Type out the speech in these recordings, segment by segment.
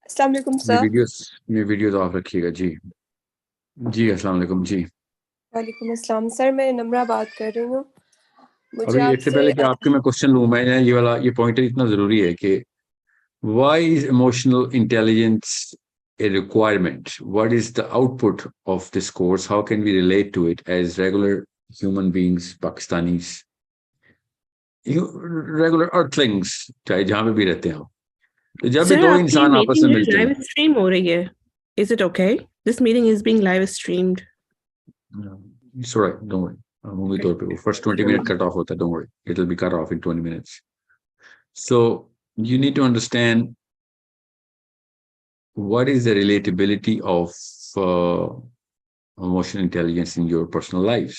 अस्सलाम वालेकुम ये सर। वीडियोस ऑफ रखिएगा जी। जी अस्सलाम वालेकुम जी। वालेकुम अस्सलाम सर, मैं नम्रा बात कर रही हूँ। मुझे अभी इससे आपसे पहले कि आपके मैं क्वेश्चन लूँ, मैंने ये वाला ये पॉइंटर इतना जरूरी है कि why is emotional intelligence a requirement? What is the output of this course? How can we relate to it as regular human beings, Pakistanis, regular earthlings, चाहे जहां पे भी रहते हो? तो जब भी सर दो आपकी इंसान आपस में मीटिंग मिलते हैं। लाइव स्ट्रीम हो रही है. Is it okay? This meeting is being live streamed. It's all right, don't worry. मामूली तौर पे वो फर्स्ट 20 मिनट कट ऑफ होता है, don't worry, it will be cut off in 20 minutes. So you need to understand what is the relatability of emotional intelligence in your personal lives.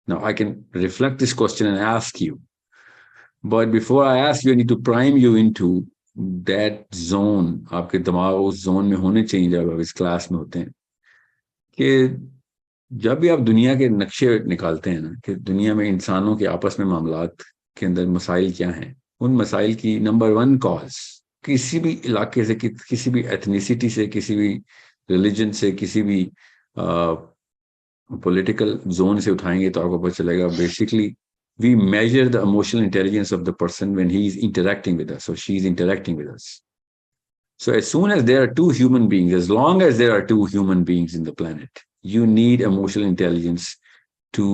Now, I can reflect this question and ask you, but before I ask you, I need to prime you into that zone. आपके दिमाग उस zone में होने चाहिए जब आप इस class में होते हैं कि जब भी आप दुनिया के नक्शे निकालते हैं ना, कि दुनिया में इंसानों के आपस में मामलात के अंदर मसाइल क्या हैं, उन मसाइल की नंबर वन कॉज किसी भी इलाके से, किसी भी एथनिसिटी से, किसी भी रिलीजन से, किसी भी पॉलिटिकल जोन से उठाएंगे तो आपको पता चलेगा basically we measure the emotional intelligence of the person when he is interacting with us or she is interacting with us. So as soon as there are two human beings, as long as there are two human beings in the planet, you need emotional intelligence to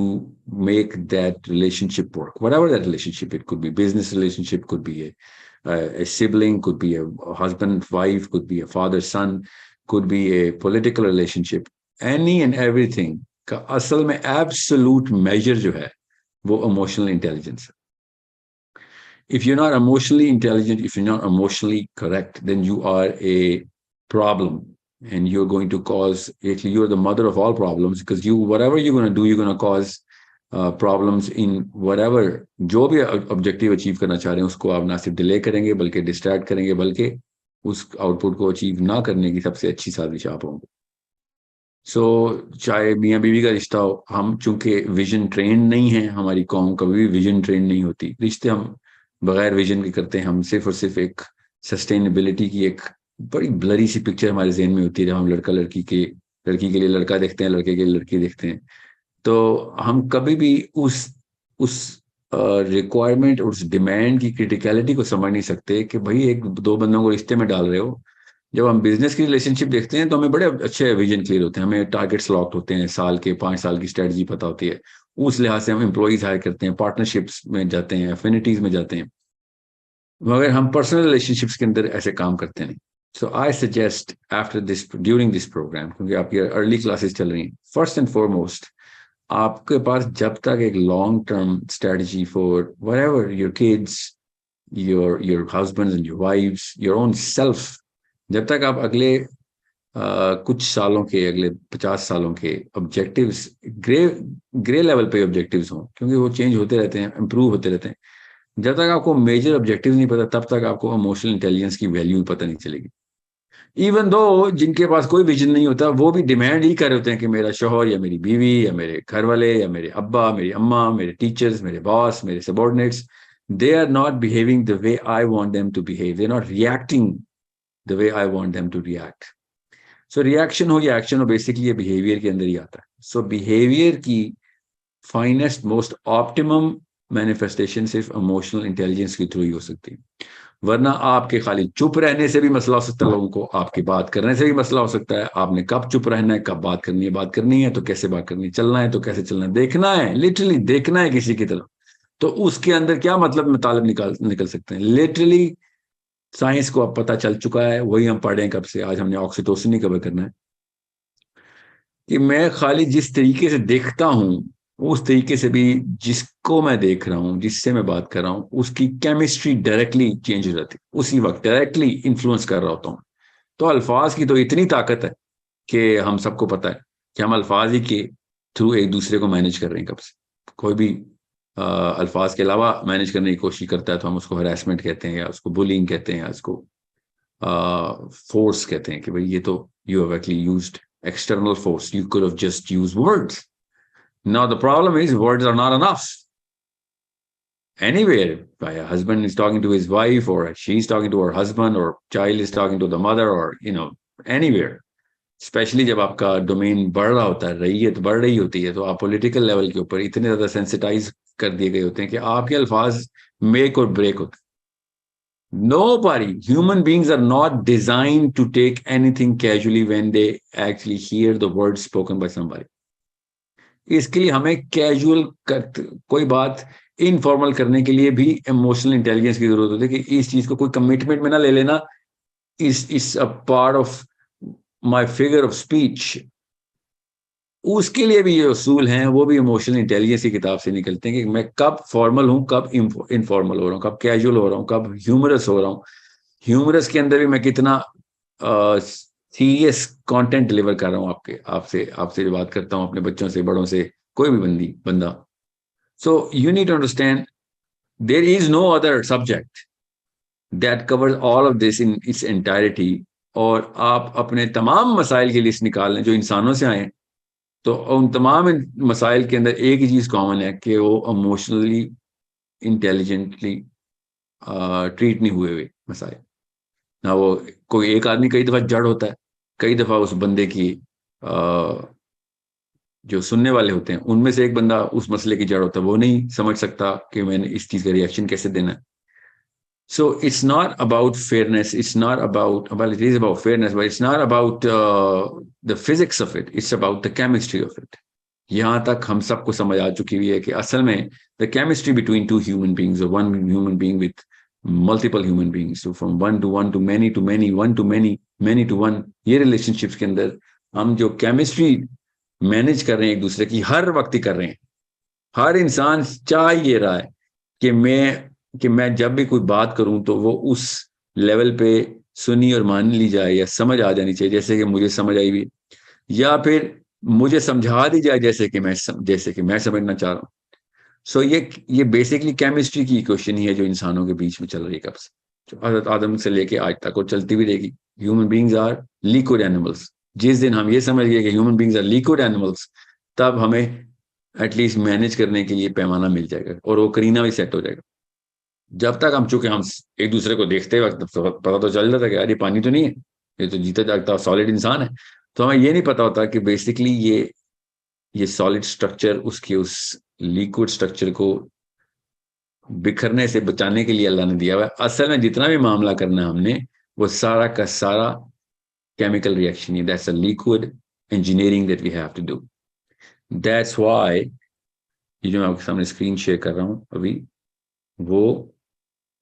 make that relationship work. Whatever that relationship, it could be business relationship, could be a sibling, could be a husband, wife, could be a father, son, could be a political relationship. Any and everything का असल में absolute measure जो है वो emotional intelligence है. If you're not emotionally intelligent, if you're not emotionally correct, then you are a problem, and you're going to cause, actually you're the mother of all problems, because whatever you're going to do, you're going to cause problems in whatever, जो भी objective achieve करना चाह रहे हैं उसको आप ना सिर्फ डिले करेंगे बल्कि डिस्ट्रैक्ट करेंगे, बल्कि उस आउटपुट को अचीव ना करने की सबसे अच्छी साजिश आप होंगे. सो चाहे मियाँ बीवी का रिश्ता हो, हम चूंकि विजन ट्रेन नहीं है, हमारी कौम कभी भी विजन ट्रेन नहीं होती, रिश्ते हम बगैर विजन के करते हैं. हम सिर्फ और सिर्फ एक सस्टेनेबिलिटी की एक बड़ी ब्लरी सी पिक्चर हमारे जहन में होती है. जब हम लड़की के लिए लड़का देखते हैं, लड़के के लिए लड़की देखते हैं, तो हम कभी भी उस रिक्वायरमेंट, उस डिमांड की क्रिटिकलिटी को समझ नहीं सकते कि भाई एक दो बंदों को रिश्ते में डाल रहे हो. जब हम बिजनेस की रिलेशनशिप देखते हैं तो हमें बड़े अच्छे विजन क्लियर होते हैं, हमें टारगेट्स लॉक्ड होते हैं, साल के 5 साल की स्ट्रेटजी पता होती है. उस लिहाज से हम एम्प्लॉइज हायर करते हैं, पार्टनरशिप्स में जाते हैं, एफिनिटीज में जाते हैं, मगर हम पर्सनल रिलेशनशिप्स के अंदर ऐसे काम करते नहीं. So I suggest after this, during this program, क्योंकि आपकी अर्ली क्लासेस चल रही हैं, फर्स्ट एंड फॉरमोस्ट आपके पास जब तक एक long term strategy for whatever your kids, your husbands and your wifes, your own self, जब तक आप अगले कुछ सालों के, अगले 50 सालों के ऑब्जेक्टिव्स ग्रे ग्रे लेवल पे ऑब्जेक्टिव्स हों, क्योंकि वो चेंज होते रहते हैं, इंप्रूव होते रहते हैं, जब तक आपको मेजर ऑब्जेक्टिव नहीं पता तब तक आपको इमोशनल इंटेलिजेंस की वैल्यू पता नहीं चलेगी. इवन दो जिनके पास कोई विजन नहीं होता वो भी डिमांड ही कर रहे होते हैं कि मेरा शोहर या मेरी बीवी या मेरे घर वाले या मेरे अब्बा, मेरी अम्मा, मेरे टीचर्स, मेरे बॉस, मेरे subordinates, they are not behaving the way I want them to behave, they are not reacting the way I want them to react. So reaction हो या एक्शन हो, बेसिकली ये बिहेवियर के अंदर ही आता है. सो बिहेवियर की फाइनेस्ट मोस्ट ऑप्टिमम मैनिफेस्टेशन सिर्फ इमोशनल इंटेलिजेंस के थ्रू ही हो सकती है. वरना आपके खाली चुप रहने से भी मसला हो सकता है लोगों को, आपकी बात करने से भी मसला हो सकता है. आपने कब चुप रहना है, कब बात करनी है तो कैसे बात करनी है, चलना है तो कैसे चलना है, देखना है, लिटरली देखना है किसी की तरफ, तो उसके अंदर क्या मतलब मतलब निकल सकते हैं. लिटरली साइंस को अब पता चल चुका है, वही हम पढ़े हैं कब से. आज हमने ऑक्सीटोसिन ही कवर करना है कि मैं खाली जिस तरीके से देखता हूं उस तरीके से भी जिसको मैं देख रहा हूं, जिससे मैं बात कर रहा हूं, उसकी केमिस्ट्री डायरेक्टली चेंज हो जाती है, उसी वक्त डायरेक्टली इन्फ्लुएंस कर रहा होता हूं. तो अल्फाज की तो इतनी ताकत है कि हम सबको पता है कि हम अल्फाज ही के थ्रू एक दूसरे को मैनेज कर रहे हैं कब से. कोई भी अल्फाज के अलावा मैनेज करने की कोशिश करता है तो हम उसको हरासमेंट कहते हैं, या उसको बुलिंग कहते हैं, या उसको फोर्स कहते हैं कि भाई ये तो you have actually used external force. You could have just used words. Now the problem is words are not enough. anywhere. A husband is talking to his wife, or she's talking to her husband, or child is talking to the mother, or anywhere. Specially जब आपका domain बढ़ रहा होता है, रैयत बढ़ रही होती है, तो आप पॉलिटिकल लेवल के ऊपर इतने ज्यादा सेंसिटाइज कर दिए गए होते हैं कि आपके अल्फाज मेक और ब्रेक होते हैं. Nobody, human beings are not designed to take anything casually when they actually hear the words spoken by somebody. इसके लिए हमें कैजुअल कोई बात इनफॉर्मल करने के लिए भी इमोशनल इंटेलिजेंस की जरूरत होती है कि इस चीज को कोई कमिटमेंट में ना ले लेना. इस a part of my figure of speech. उसके लिए भी ये उसूल हैं, वो भी इमोशनल इंटेलिजेंस की किताब से निकलते हैं कि मैं कब फॉर्मल हूं, कब इनफॉर्मल हो रहा हूं, कब कैजुअल हो रहा हूं, कब ह्यूमरस हो रहा हूं. ह्यूमरस के अंदर भी मैं कितना सीरियस कंटेंट डिलीवर कर रहा हूं आपसे जो बात करता हूं, अपने बच्चों से, बड़ों से, कोई भी बंदा. So you need to understand there is no other subject that covers all of this in its entirety. और आप अपने तमाम मसाइल की लिस्ट निकाल लें जो इंसानों से आए, तो उन तमाम मसाइल के अंदर एक ही चीज कॉमन है कि वो इमोशनली इंटेलिजेंटली ट्रीट नहीं हुए मसाइल. ना वो कोई एक आदमी कई दफा जड़ होता है, कई दफा उस बंदे की जो सुनने वाले होते हैं उनमें से एक बंदा उस मसले की जड़ होता है, वो नहीं समझ सकता कि मैंने इस चीज का रिएक्शन कैसे देना है. So it's not about fairness. It's not about, well, it is about fairness, but it's not about the physics of it. It's about the chemistry of it. यहाँ तक हम सबको समझ आ चुकी हुई है कि असल में the chemistry between two human beings or one human being with multiple human beings, so from one to many to many, one to many, many to one, ये relationships के अंदर हम जो chemistry मैनेज कर रहे हैं एक दूसरे की, हर वक्त ही कर रहे हैं. हर इंसान चाह ये रहा है कि मैं जब भी कोई बात करूं तो वो उस लेवल पे सुनी और मान ली जाए या समझ आ जानी चाहिए जैसे कि मुझे समझ आई हुई, या फिर मुझे समझा दी जाए जैसे कि मैं समझना चाह रहा हूं. सो ये बेसिकली केमिस्ट्री की क्वेश्चन ही है जो इंसानों के बीच में चल रही है कब से, जो हज़रत आदम से लेके आज तक और चलती भी रहेगी. Human beings are liquid animals. जिस दिन हम ये समझ गए कि human beings are liquid animals, तब हमें एटलीस्ट मैनेज करने के लिए पैमाना मिल जाएगा और वो करीना भी सेट हो जाएगा. जब तक हम एक दूसरे को देखते वक्त पता तो चल जाता कि यार ये पानी तो नहीं है, ये तो जीता जागता सॉलिड इंसान है. तो हमें ये नहीं पता होता कि बेसिकली ये सॉलिड स्ट्रक्चर उसके उस लिक्विड स्ट्रक्चर को बिखरने से बचाने के लिए अल्लाह ने दिया हुआ है. असल में जितना भी मामला करना है हमने, वो सारा का सारा केमिकल रिएक्शन है. That's a liquid engineering that we have to do. That's why ये जो मैं आपके सामने स्क्रीन शेयर कर रहा हूं अभी, वो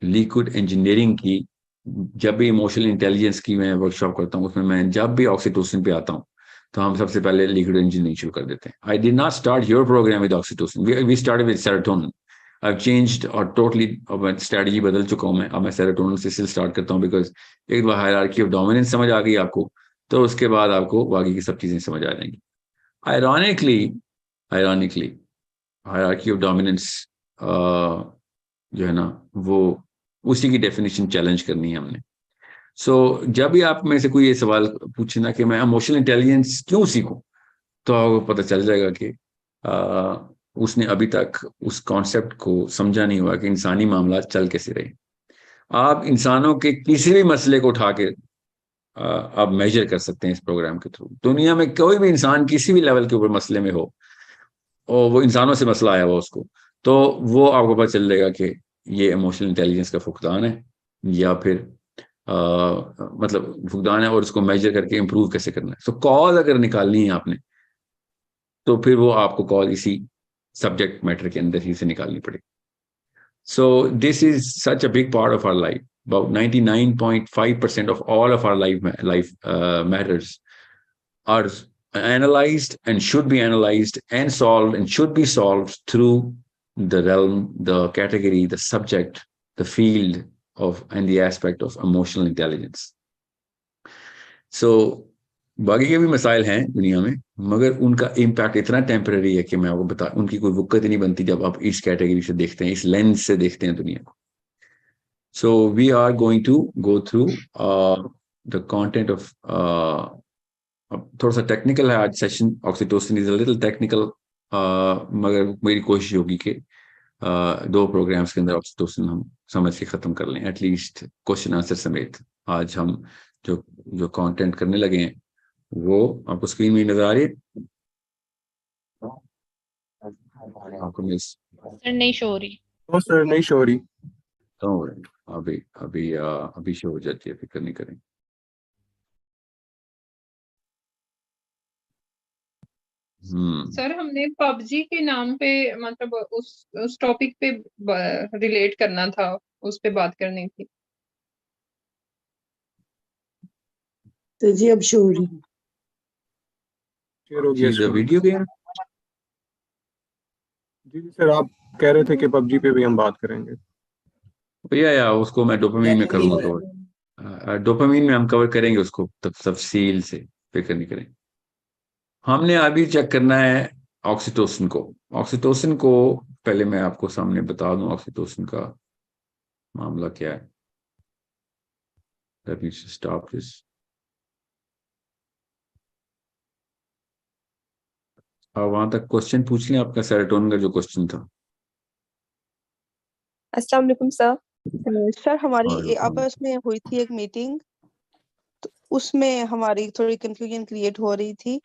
लिक्विड इंजीनियरिंग की, जब भी इमोशनल इंटेलिजेंस की मैं वर्कशॉप करता हूँ, उसमें मैं जब भी ऑक्सीटोसिन पे आता हूँ तो हम सबसे पहले लिक्विड इंजीनियरिंग शुरू कर देते हैं. I did not start your program with oxytocin, we started with serotonin. I changed और टोटली स्ट्रेटजी बदल चुका हूँ मैं. अब मैं सेरोटोनिन से स्टार्ट करता हूँ, बिकॉज एक बार हायरार्की ऑफ डोमिनेंस समझ आ गई आपको, तो उसके बाद आपको बाकी की सब चीजें समझ आ जाएंगी. आयरॉनिकली हायरार्की ऑफ डोमिनेंस जो है ना, वो उसी की डेफिनेशन चैलेंज करनी है हमने. सो जब भी आप में से कोई ये सवाल पूछे ना कि मैं इमोशनल इंटेलिजेंस क्यों सीखूं, तो आपको पता चल जाएगा कि उसने अभी तक उस कॉन्सेप्ट को समझा नहीं हुआ कि इंसानी मामला चल कैसे रहे. आप इंसानों के किसी भी मसले को उठा के आप मेजर कर सकते हैं इस प्रोग्राम के थ्रू. दुनिया में कोई भी इंसान किसी भी लेवल के ऊपर मसले में हो और वो इंसानों से मसला आया हुआ उसको, तो वो आपको पता चल जाएगा कि ये इमोशनल इंटेलिजेंस का फुकदान है या फिर मतलब फुकदान है, और उसको मेजर करके इंप्रूव कैसे करना है. सो कॉज अगर निकालनी है आपने, तो फिर वो आपको कॉज इसी सब्जेक्ट मैटर के अंदर ही से निकालनी पड़ेगी. So this is such a big part of our life. About 99.5% of all of our life matters are analyzed and should be analyzed and solved and should be solved through the realm, the category, the subject, the field of and the aspect of emotional intelligence. So बाकी के भी मसाइल हैं दुनिया में, मगर उनका impact इतना टेम्पररी है कि मैं आपको बता, उनकी कोई वक़्त नहीं बनती जब आप इस कैटेगरी से देखते हैं, इस लेंस से देखते हैं दुनिया को. So we are going to go through the content of थोड़ा सा टेक्निकल है आज session. Oxytocin is a little technical, मगर मेरी कोशिश होगी कि दो प्रोग्राम्स के अंदर ऑक्सीटोसिन हम समझ के ख़त्म कर लें, एटलीस्ट क्वेश्चन आंसर समेत। आज हम जो जो कंटेंट करने लगे हैं वो आपको स्क्रीन में नजर आ रही है? आपको मिस सर नहीं शो हो रही। नो सर, नहीं शो हो रही। अभी अभी अभी शो हो जाती है, फिक्र नहीं करें। सर हमने पबजी के नाम पे मतलब उस टॉपिक पे रिलेट करना था, उस पे बात करनी थी। तो जी अब शो हो रही। शेयर हो गया चीज screen। Video game. जी जी सर, आप कह रहे थे कि पबजी पे भी हम बात करेंगे। भैया या उसको मैं डोपामीन में करूंगा कवर। डोपामीन में हम कवर करेंगे उसको तफसील से, फिक्र नहीं करें। हमने अभी चेक करना है ऑक्सीटोसिन को। ऑक्सीटोसिन को पहले मैं आपको सामने बता दूं ऑक्सीटोसिन का मामला क्या है। Let me stop this. वहां तक क्वेश्चन पूछ लें आपका, सेरोटोनिन का जो क्वेश्चन था। अस्सलाम वालेकुम सर। सर हमारी और आपस में हुई थी एक मीटिंग, तो उसमें हमारी थोड़ी कंफ्यूजन क्रिएट हो रही थी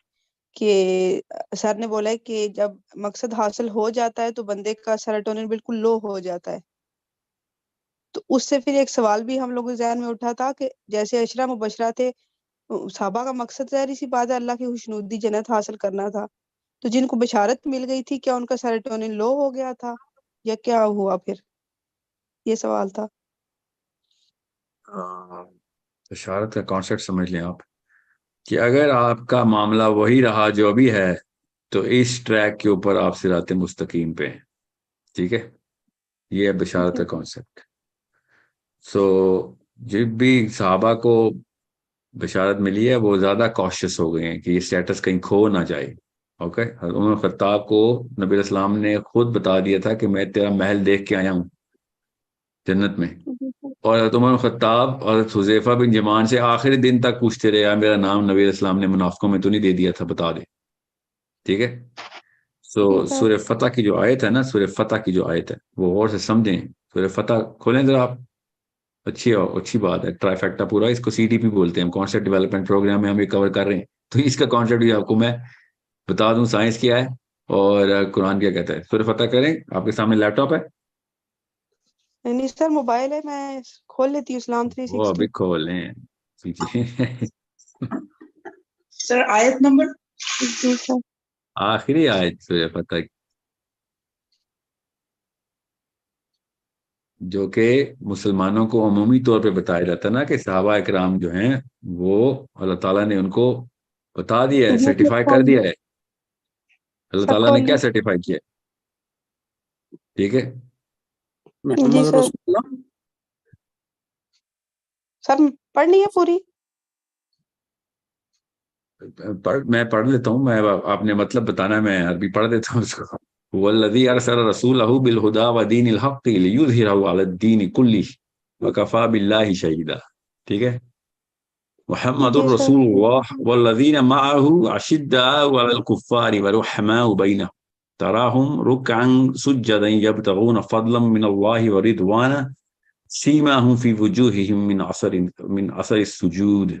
कि सर ने बोला है कि जब मकसद हासिल हो जाता है तो बंदे का सेरोटोनिन बिल्कुल लो हो जाता है। तो उससे फिर एक सवाल भी हम लोगों के ज़हन में उठा था कि जैसे अशरा मुबशरा थे, सहाबा का मकसद ज़ाहिर सी बात है अल्लाह की खुशनुदी जन्नत हासिल करना था, तो जिनको बशारत मिल गई थी क्या उनका सेरोटोनिन लो हो गया था या क्या हुआ? फिर ये सवाल था। इशारत का कॉन्सेप्ट समझ लें आप कि अगर आपका मामला वही रहा जो अभी है तो इस ट्रैक के ऊपर आप सिराते मुस्तकीम पे हैं। ठीक है, ये है बिशारत का कॉन्सेप्ट। सो जब भी सहाबा को बिशारत मिली है वो ज्यादा कॉशियस हो गए हैं कि ये स्टेटस कहीं खो ना जाए। ओके, उमर खत्ताब को नबी इस्लाम ने खुद बता दिया था कि मैं तेरा महल देख के आया हूँ जन्नत में। और हज़रत उमर खत्ताब और हुज़ैफा बिन जमान से आखिरी दिन तक पूछते रहे, यार मेरा नाम नबी इस्लाम ने मुनाफिकों में तो नहीं दे दिया था, बता दे। ठीक है, सो सूरह फतह की जो आयत है ना, सूरह फतह की जो आयत है वो गौर से समझें। सूरह फतह खोलें जरा आप। अच्छी बात है, ट्राइफेक्टा पूरा, इसको सीडीपी बोलते हैं, कॉन्सेप्ट डेवलपमेंट प्रोग्राम में हम ये कवर कर रहे हैं। तो इसका कॉन्सेप्ट भी आपको मैं बता दूं, साइंस क्या है और कुरान क्या कहता है। सूरह फतह करें, आपके सामने लैपटॉप है? नहीं सर, मोबाइल है, मैं खोल लेती हूँ इस्लाम वो अभी 360। खोलें पीछे। सर आयत नंबर जी सर। आखिरी आयत सूरह फतह जो कि मुसलमानों को अमूमी तौर पे बताया जाता है ना कि सहाबा इकराम जो हैं वो अल्लाह ताला ने उनको बता दिया है, सर्टिफाई कर दिया है। अल्लाह सर ताला ने खोल क्या ली। सर्टिफाई किया है? ठीक है, जी सर। सर पढ़नी है पूरी? मैं पढ़ लेता हूँ। मैं आपने मतलब बताना है, मैं अरबी पढ़ देता हूँ उसको। वल्लज़ी अरसल रसूलहु बिल हुदा व दीनिल हक़्क़ि लियुज़हिरहु अलद्दीनि कुल्लिहि व कफ़ा बिल्लाहि शहीदा। ठीक है, मुहम्मदुर जी सर। रसूलुल्लाह वल्लज़ीना मअहु अशिद्दाउ अलल कुफ़्फ़ारि व रुहमाउ बैनहुम तराहुम रुकअन सुज्जदन यब्तगून फ़ज़लन मिनल्लाहि व रिदवाना सीमाहुम फ़ी वुजूहिहिम मिन असरिस सुजूद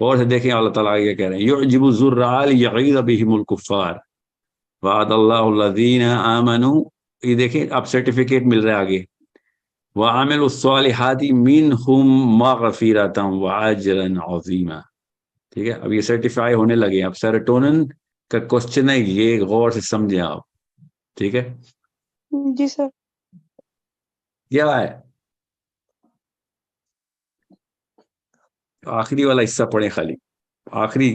और से देखें अल्लाह ताला ये कह रहे हैं, युअजिबु ज़ुर्राअ लियग़ीज़ बिहिमुल कुफ़्फ़ार वअदल्लाहु लज़ीना आमनू। ये देखें, अब सर्टिफिकेट मिल रहा है आगे, व आमिलुस्सालिहाति मिनहुम मग़फ़िरतन व अजरन अज़ीमा। ठीक है, अब ये सर्टिफाई होने लगे। अब सेरोटोनिन का क्वेश्चन है, ये गौर से समझें आप। ठीक है, जी सर। क्या है आखिरी वाला हिस्सा पढ़े खाली, आखिरी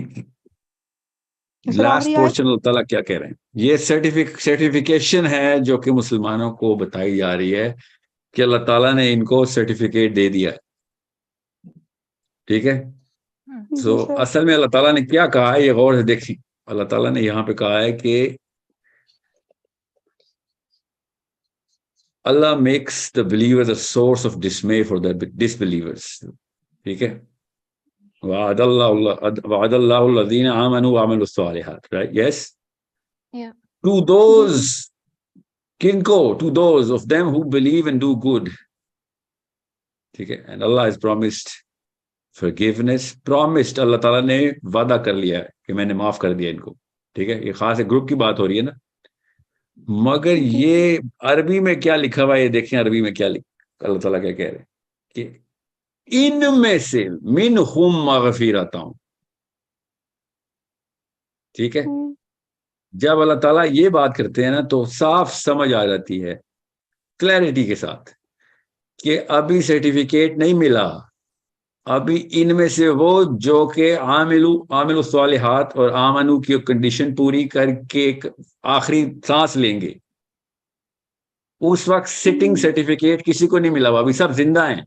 सर लास्ट आखिरी आयत। पोर्शन। अल्लाह ताला क्या कह रहे हैं? ये सर्टिफिकेशन है जो कि मुसलमानों को बताई जा रही है कि अल्लाह ताला ने इनको सर्टिफिकेट दे दिया है। ठीक है, जी तो सर। असल में अल्लाह ताला ने क्या कहा है ये गौर से देखिए। अल्लाह ताला ने यहाँ पे कहा है कि Allah makes the believers a source of dismay for the disbelievers. ठीक है, वअदल्लाहुल्लज़ीना आमनू व अमिलुस्सालिहात, right? Yes, Yeah. To those, किनको? To those of them who believe and do good, ठीक है, and Allah has promised forgiveness, promised, Allah Taala ने वादा कर लिया है कि मैंने माफ कर दिया इनको, ठीक है। ये खास एक ग्रुप की बात हो रही है ना, मगर ये अरबी में क्या लिखा हुआ है, ये देखें अरबी में क्या अल्लाह ताला क्या कह रहे हैं कि इनमें से मिनहुम मगफिरतुन, ठीक है। जब अल्लाह ताला ये बात करते हैं ना तो साफ समझ आ जाती है क्लैरिटी के साथ कि अभी सर्टिफिकेट नहीं मिला, अभी इनमें से वो जो कि आमिलु सालिहात और आमनू की कंडीशन पूरी करके आखिरी सांस लेंगे, उस वक्त सिटिंग सर्टिफिकेट किसी को नहीं मिला हुआ, अभी सब जिंदा हैं।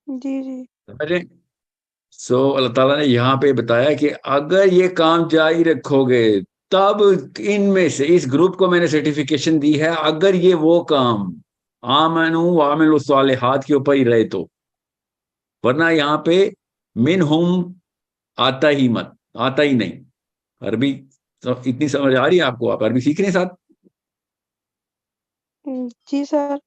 जी जी। समझे? सो अल्लाह ताला ने यहाँ पे बताया कि अगर ये काम जारी रखोगे तब इनमें से इस ग्रुप को मैंने सर्टिफिकेशन दी है, अगर ये वो काम आमनू व अमिलु सालिहात के ऊपर ही रहे तो, वरना यहाँ पे मिनहुम आता ही नहीं। अरबी तो इतनी समझ आ रही है आपको? आप अरबी सीख रहे हैं साथ? जी सर।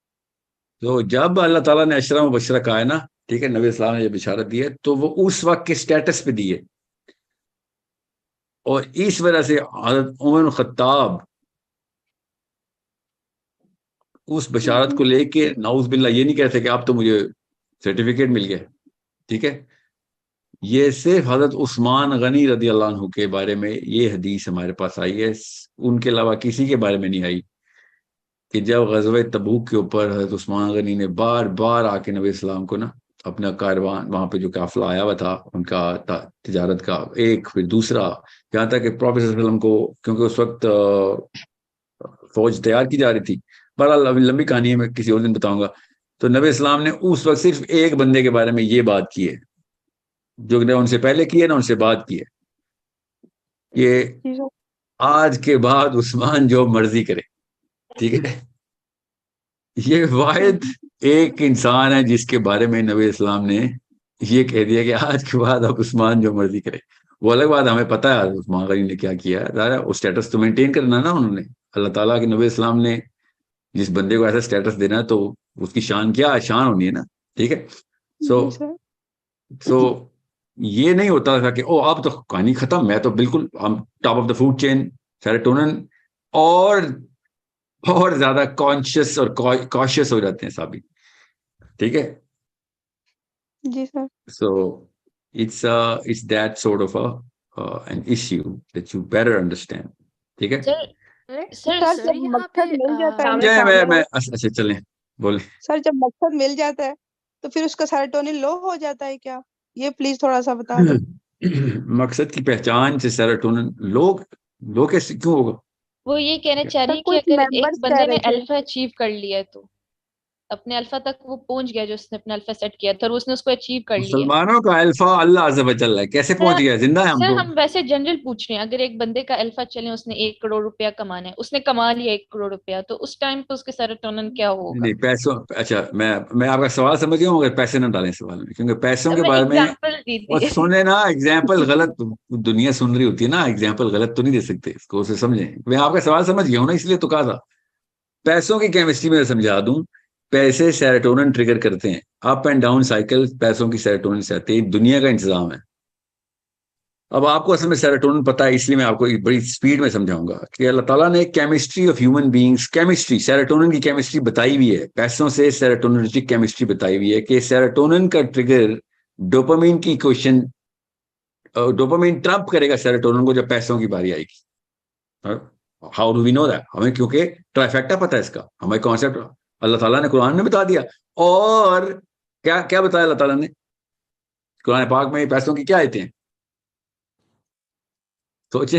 तो जब अल्लाह ताला ने अशरा मुबशरा कहा है ना, ठीक है, नबी इस्लाम ने जब बिशारत दी है तो वो उस वक्त के स्टेटस पे दी है, और इस वजह से हज़रत उमर खत्ताब उस बशारत को लेके नाउज बिल्ला ये नहीं कहते कि अब तो मुझे सर्टिफिकेट मिल गया, ठीक है। ये सिर्फ हजरत उस्मान गनी रदी अल्लाह अन्हु के बारे में ये हदीस हमारे पास आई है, उनके अलावा किसी के बारे में नहीं आई कि जब ग़ज़वे तबूक के ऊपर हजरत उस्मान गनी ने बार बार आके नबी इस्लाम को ना अपना कारवान, वहां पे जो काफिला आया हुआ था उनका तिजारत का, एक फिर दूसरा, यहाँ तक कि प्रॉफेट सल्लल्लाहु अलैहि वसल्लम को, क्योंकि उस वक्त फौज तैयार की जा रही थी, बहरहाल लंबी कहानी है, मैं किसी और दिन बताऊंगा। तो नबी इस्लाम ने उस वक्त सिर्फ एक बंदे के बारे में ये बात की है, जो ने उनसे पहले की है ना उनसे बात की है, कि आज के बाद उस्मान जो मर्जी करे, ठीक है। ये वाहिद एक इंसान है जिसके बारे में नबी इस्लाम ने ये कह दिया कि आज के बाद अब उस्मान जो मर्जी करे। वो अलग बात, हमें पता है उस्मान गनी ने क्या किया है, वो स्टेटस तो मेंटेन करना ना उन्होंने, अल्लाह ताला के नबी इस्लाम ने जिस बंदे को ऐसा स्टेटस देना है तो उसकी शान क्या शान होनी है ना, ठीक है। सो ये नहीं होता था कि ओ अब तो कहानी खत्म, मैं तो बिल्कुल हम top of the food chain, serotonin और ज्यादा कॉन्शियस और कॉशियस हो जाते हैं साबित, ठीक है। जी sir. So it's that sort of an issue that you better understand, ठीक है। सर जब यहाँ पे मकसद मिल जाता है मैं अच्छा चलें बोले सर, जब मकसद मिल जाता है तो फिर उसका सेरोटोनिन लो हो जाता है क्या? ये प्लीज थोड़ा सा बता दो। मकसद की पहचान से सेरोटोनिन लो कैसे क्यों होगा? वो ये कहना चाह रही है कि कुछ अगर members एक कह बंदे रहे ने थे। अल्फा अचीव कर लिया है तो अपने अल्फा तक वो पहुंच गया, जो उसने अपना अल्फा सेट किया था और उसने उसको अचीव कर लिया। मुसलमानों का अल्फा अल्लाह अज़्ज़ व जल्ल है, कैसे पहुंच गया? जिंदा है हम सर तो। हम वैसे जनरल पूछ रहे हैं, अगर एक बंदे का अल्फा चले, उसने 1 करोड़ रुपया कमाना है, उसने कमा लिया 1 करोड़ रुपया, तो उस टाइम पे उसके सेरोटोनिन क्या होगा? नहीं पैसों, अच्छा मैं आपका सवाल समझ गया हूँ, मगर पैसे ना डालें सवाल में, क्योंकि पैसों के मैं बारे में एग्जांपल दी और थी। सुने ना, एग्जाम्पल गलत, दुनिया सुन रही होती है ना, एग्जाम्पल गलत तो नहीं दे सकते, इसको उसे समझें। मैं आपका सवाल समझ गया हूँ ना, इसलिए तो कहा था। पैसों की केमिस्ट्री में समझा दूं, पैसे सेरोटोनिन ट्रिगर करते हैं, अप एंड डाउन साइकिल पैसों की सेरोटोनिन से आती है, दुनिया का इंतजाम है। अब आपको असल में सेरोटोनिन पता है, इसलिए मैं आपको बड़ी स्पीड में समझाऊंगा कि अल्लाह ताला ने chemistry of human beings, chemistry, serotonin की केमिस्ट्री बताई हुई है, पैसों से सेरोटोनिन केमिस्ट्री बताई हुई है कि सेरोटोनिन का ट्रिगर डोपामिन की क्वेश्चन, डोपामिन ट्रम्प करेगा सेरोटोनिन को जब पैसों की बारी आएगी। How do we know that? हमें क्योंकि ट्राइफेक्टा पता है इसका, हमें कॉन्सेप्ट अल्लाह ताला ने कुरान में बता दिया। और क्या क्या बताया अल्लाह ताला ने कुरान पाक में? पैसों की क्या आयतें हैं सोचे?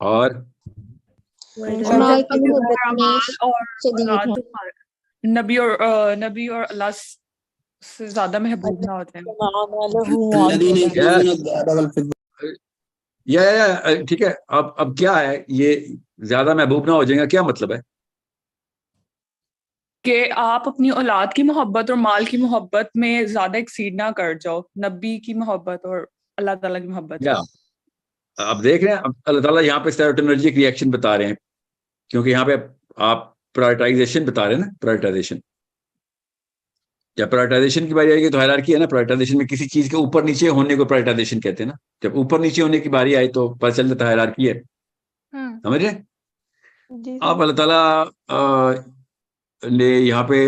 और नबी और अल्लाह से ज्यादा महबूब ना होते हैं। या ठीक है, अब क्या है, ये ज्यादा महबूब ना हो जाएगा, क्या मतलब है? कि आप अपनी औलाद की मोहब्बत और माल की मोहब्बत में ज्यादा एक्सीड ना कर जाओ, नबी की मोहब्बत और अल्लाह ताला की मोहब्बत। या आप देख रहे हैं, अब अल्लाह ताला यहाँ पे सेरोटोनर्जिक रिएक्शन बता रहे हैं, क्योंकि यहाँ पे आप प्रायोरिटाइजेशन बता रहे हैं ना, प्रायोरिटाइजेशन। जब प्रायोरिटाइजेशन की बारी आएगी तो हायरार्की है ना, प्रायोरिटाइजेशन में किसी चीज के ऊपर नीचे होने को प्रायोरिटाइजेशन कहते हैं ना। जब ऊपर नीचे होने की बारी आई तो पता चल जाता है हायरार्की है, समझ रहे? जी आप अल्लाह ताला ने यहाँ पे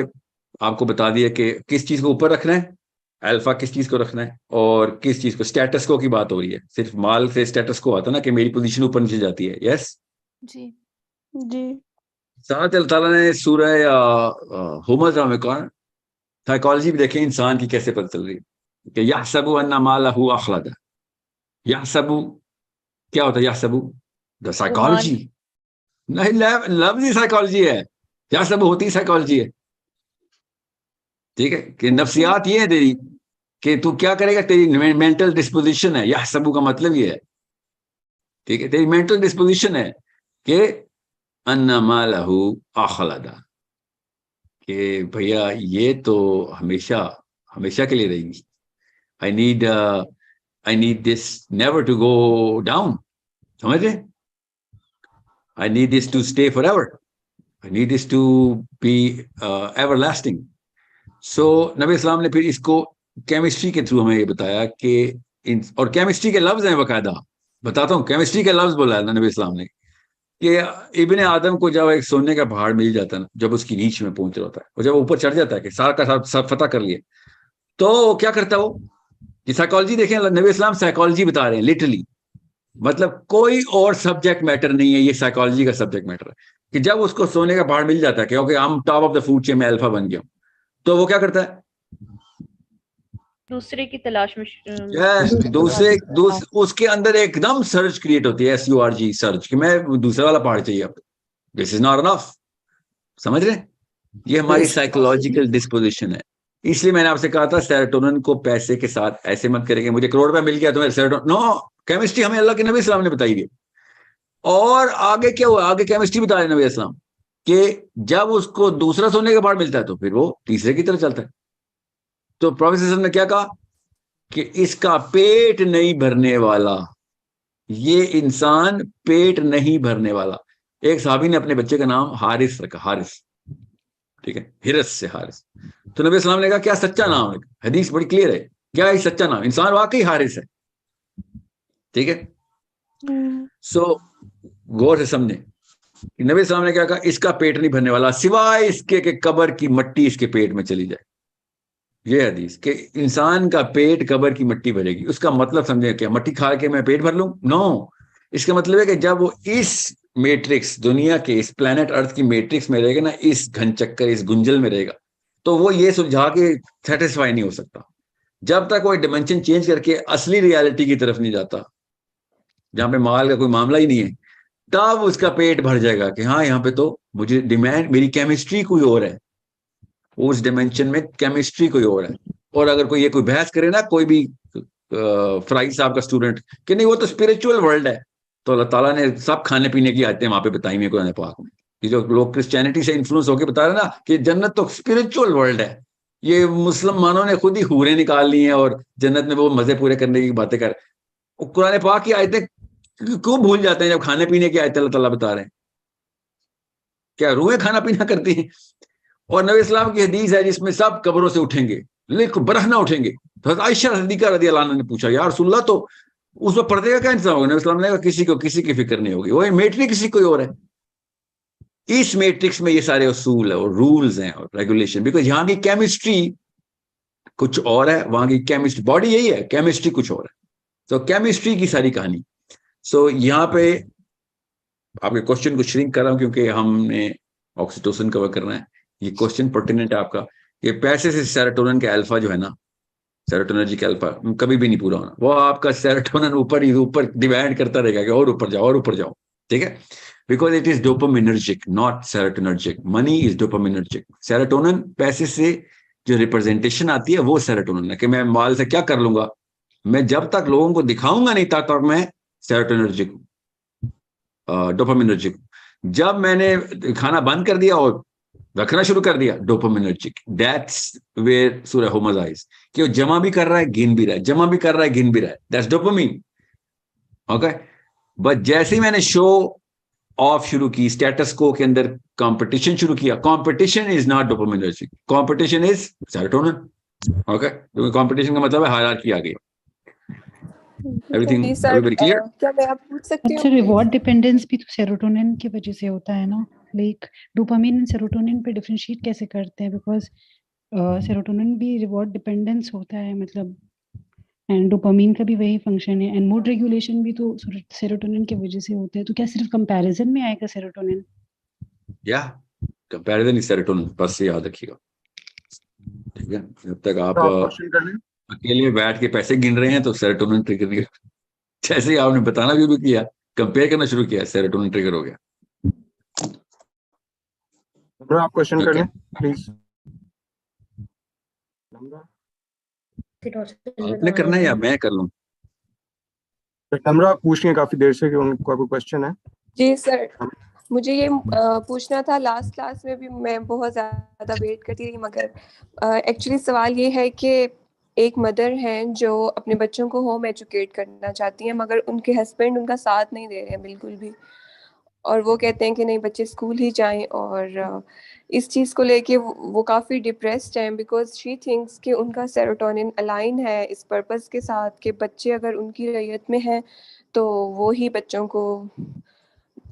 आपको बता दिया कि किस चीज को ऊपर रखना है, अल्फा किस चीज को रखना है, और किस चीज को, स्टेटस को की बात हो रही है। सिर्फ माल से स्टेटस को आता ना कि मेरी पोजीशन ऊपर नीचे जाती है। यस जी जी साथ अल्लाह ताला ने सूरह हुमज़ा में कहा, साइकोलॉजी भी देखें इंसान की कैसे पता चल रही है कि यहसबु अन्ना मालहु अखलदा। यहसबु क्या होता है? यहसबु द साइकोलॉजी नहीं, लफ्ज ही साइकोलॉजी है। यहसबु होती साइकोलॉजी है, ठीक है, कि नफ्सियात ये है तेरी कि तू क्या करेगा, तेरी मेंटल डिस्पोजिशन है। यहसबु का मतलब ये है, ठीक है, तेरी मेंटल डिस्पोजिशन है कि अन्ना मालहु अखलदा, कि भैया ये तो हमेशा हमेशा के लिए रहेगी। I need this never to go down, समझ रहे? I need this to stay for ever, I need this to be everlasting. So नबी इस्लाम ने फिर इसको केमिस्ट्री के थ्रू हमें ये बताया कि और केमिस्ट्री के लफ्ज हैं, बाकायदा बताता हूँ, केमिस्ट्री के लफ्ज बोला है नबी इस्लाम ने कि इब्ने आदम को जब एक सोने का पहाड़ मिल जाता है ना, जब उसकी नीच में पहुंच रहा होता है और जब ऊपर चढ़ जाता है कि सारा का सब फतह कर लिए, तो क्या करता है वो? ये साइकोलॉजी देखें, नबी इस्लाम साइकोलॉजी बता रहे हैं लिटरली, मतलब कोई और सब्जेक्ट मैटर नहीं है, ये साइकोलॉजी का सब्जेक्ट मैटर है। कि जब उसको सोने का पहाड़ मिल जाता है कि ओके हम top of the food chain में अल्फा बन गया, तो वो क्या करता है? दूसरे की तलाश में उसके अंदर एकदम सर्च क्रिएट होती है, SURG सर्च, कि मैं दूसरा वाला पहाड़ चाहिए अब, दिस इज नॉट इनफ। समझ रहे? ये हमारी साइकोलॉजिकल डिस्पोजिशन है। इसलिए मैंने आपसे कहा था सेरोटोनिन को पैसे के साथ ऐसे मत करेंगे, मुझे करोड़ रुपया मिल गया तो सेरोटोनिन, नो, केमिस्ट्री हमें अल्लाह के नबी इस्लाम ने बताई है। और आगे क्या हुआ? आगे केमिस्ट्री बता रहे नबी इस्लाम कि जब उसको दूसरा सोने का पहाड़ मिलता है तो फिर वो तीसरे की तरफ चलता है। तो प्रोफेसर ने क्या कहा कि इसका पेट नहीं भरने वाला, ये इंसान पेट नहीं भरने वाला। एक साहबी ने अपने बच्चे का नाम हारिस रखा, हारिस, ठीक है, हिरस से हारिस। तो नबी इस्लाम ने कहा क्या सच्चा नाम है? हदीस बड़ी क्लियर है, क्या है सच्चा नाम? इंसान वाकई हारिस है, ठीक है। सो गौर से समझे, नबी इस्लाम ने क्या कहा? इसका पेट नहीं भरने वाला सिवाय इसके कि कब्र की मट्टी इसके पेट में चली जाए। ये हदीस कि इंसान का पेट कब्र की मिट्टी भरेगी, उसका मतलब समझे क्या? मट्टी खा के मैं पेट भर लूं? नो, इसका मतलब है कि जब वो इस मैट्रिक्स, दुनिया के इस प्लेनेट अर्थ की मैट्रिक्स में रहेगा ना, इस घन चक्कर, इस गुंजल में रहेगा, तो वो ये सुलझा के सेटिस्फाई नहीं हो सकता जब तक कोई डिमेंशन चेंज करके असली रियलिटी की तरफ नहीं जाता, जहां पे माल का कोई मामला ही नहीं है। तब उसका पेट भर जाएगा कि हाँ यहाँ पे तो मुझे डिमांड, मेरी केमिस्ट्री कोई और है, उस डिमेंशन में केमिस्ट्री कोई और है। और अगर कोई ये कोई बहस करे ना, कोई भी फ्राई साहब का स्टूडेंट, कि नहीं वो तो स्पिरिचुअल वर्ल्ड है, तो अल्लाह ताला ने सब खाने पीने की आयतें वहां पे बताई हुई कुरान पाक में। ये जो लोग क्रिश्चियनिटी से इन्फ्लुएंस होकर बता रहे ना कि जन्नत तो स्पिरिचुअल वर्ल्ड है, ये मुसलमानों ने खुद ही हूरें निकाल ली हैं और जन्नत में वो मजे पूरे करने की बातें कर। कुरान पाक की आयतें क्यों भूल जाते हैं जब खाने पीने की आयतें अल्लाह ताला बता रहे हैं? क्या रूहें खाना पीना करती हैं? और नबी इस्लाम की हदीस है जिसमें सब कब्रों से उठेंगे लेकिन बरहना उठेंगे। तो आयशा सिद्दीका रज़ियल्लाहु अन्हा ने पूछा, यार रसूलल्लाह, तो उसमें पर्दे का क्या इंतजाम होगा? नबी इस्लाम ने कहा किसी को किसी की फिक्र नहीं होगी, वो मैट्रिक्स किसी कोई और है। इस मैट्रिक्स में ये सारे उसूल है और रूल्स हैं और रेगुलेशन, बिकॉज यहाँ की केमिस्ट्री कुछ और है, वहां की केमिस्ट्री, बॉडी यही है, केमिस्ट्री कुछ और है। तो केमिस्ट्री की सारी कहानी। सो यहाँ पे आपके क्वेश्चन को श्रिंक कर रहा हूं क्योंकि हमने ऑक्सीटोसिन कवर करना है। ये क्वेश्चन पर्टिनेंट है आपका, ये पैसे से सेरोटोनिन के अल्फा जो है ना, सेरोटोनर्जिक अल्फा कभी भी नहीं पूरा होना, वो आपका सेरोटोनिन ऊपर डिमांड करता रहेगा कि और ऊपर जाओ और ऊपर जाओ, ठीक है, because it is dopaminergic not serotonergic. Money is dopaminergic. Serotonin पैसे से जो रिप्रेजेंटेशन आती है वो सेरोटोनिन है कि मैं माल से क्या कर लूंगा, मैं जब तक लोगों को दिखाऊंगा नहीं तब तक मैं सेरोटोनर्जिक डोपामिनर्जिक। जब मैंने खाना बंद कर दिया और रखना शुरू कर दिया, डोपामिनर्जिक। दैट्स वेयर सूरह हुमज़ा इज, कि वो जमा भी कर रहा है, गिन भी रहा है, जमा भी कर रहा है, गिन भी रहा है, दैट्स डोपामिन। ओके, बट जैसे ही मैंने शो ऑफ शुरू की, स्टेटस को के अंदर कंपटीशन शुरू किया, competition is not dopaminergic, competition is serotonin. Okay, तो कंपटीशन का मतलब है हायरार्की आ गई। Everything, everybody clear? क्या मैं आप पूछ सकती हूँ? अच्छा, रिवॉर्ड डिपेंडेंस भी तो सेरोटोनिन की वजह से होता है ना, लाइक डोपामिन एंड सेरोटोनिन पे डिफरेंशिएट कैसे करते हैं? बिकॉज सेरोटोनिन भी रिवॉर्ड डिपेंडेंस होता है, मतलब एंड डोपामिन का भी वही फंक्शन है, एंड मूड रेगुलेशन भी तो सेरोटोनिन की वजह से होता है। तो क्या सिर्फ कंपैरिजन में आएगा सेरोटोनिन? या कंपैरिजन इज सेरोटोनिन, बस ये याद रखिएगा, ठीक है? जब तक आप क्वेश्चन कर लें। अकेले बैठ के पैसे गिन रहे हैं तो सेरोटोनिन ट्रिगर नहीं होगा। जैसे ही आपने बताना भी किया, कंपेयर करना शुरू किया, सेरोटोनिन ट्रिगर हो गया। आप क्वेश्चन कर लें प्लीज। आपने करना है या मैं कर लूं? नम्रा पूछ रही हैं काफी देर से कि उनको कोई क्वेश्चन है। जी सर, मुझे ये पूछना था, लास्ट क्लास में भी मैं बहुत ज़्यादा वेट करती रही, मगर एक्चुअली सवाल ये है कि एक मदर हैं जो अपने बच्चों को होम एजुकेट करना चाहती हैं, मगर उनके हस्बैंड उनका साथ नहीं दे रहे हैं बिल्कुल भी, और वो कहते हैं कि नहीं बच्चे स्कूल ही जाएं, और इस चीज़ को लेके वो काफ़ी डिप्रेस्ड हैं, बिकॉज शी थिंक्स कि उनका सेरोटोनिन अलाइन है इस पर्पस के साथ कि बच्चे अगर उनकी रैयत में हैं तो वो ही बच्चों को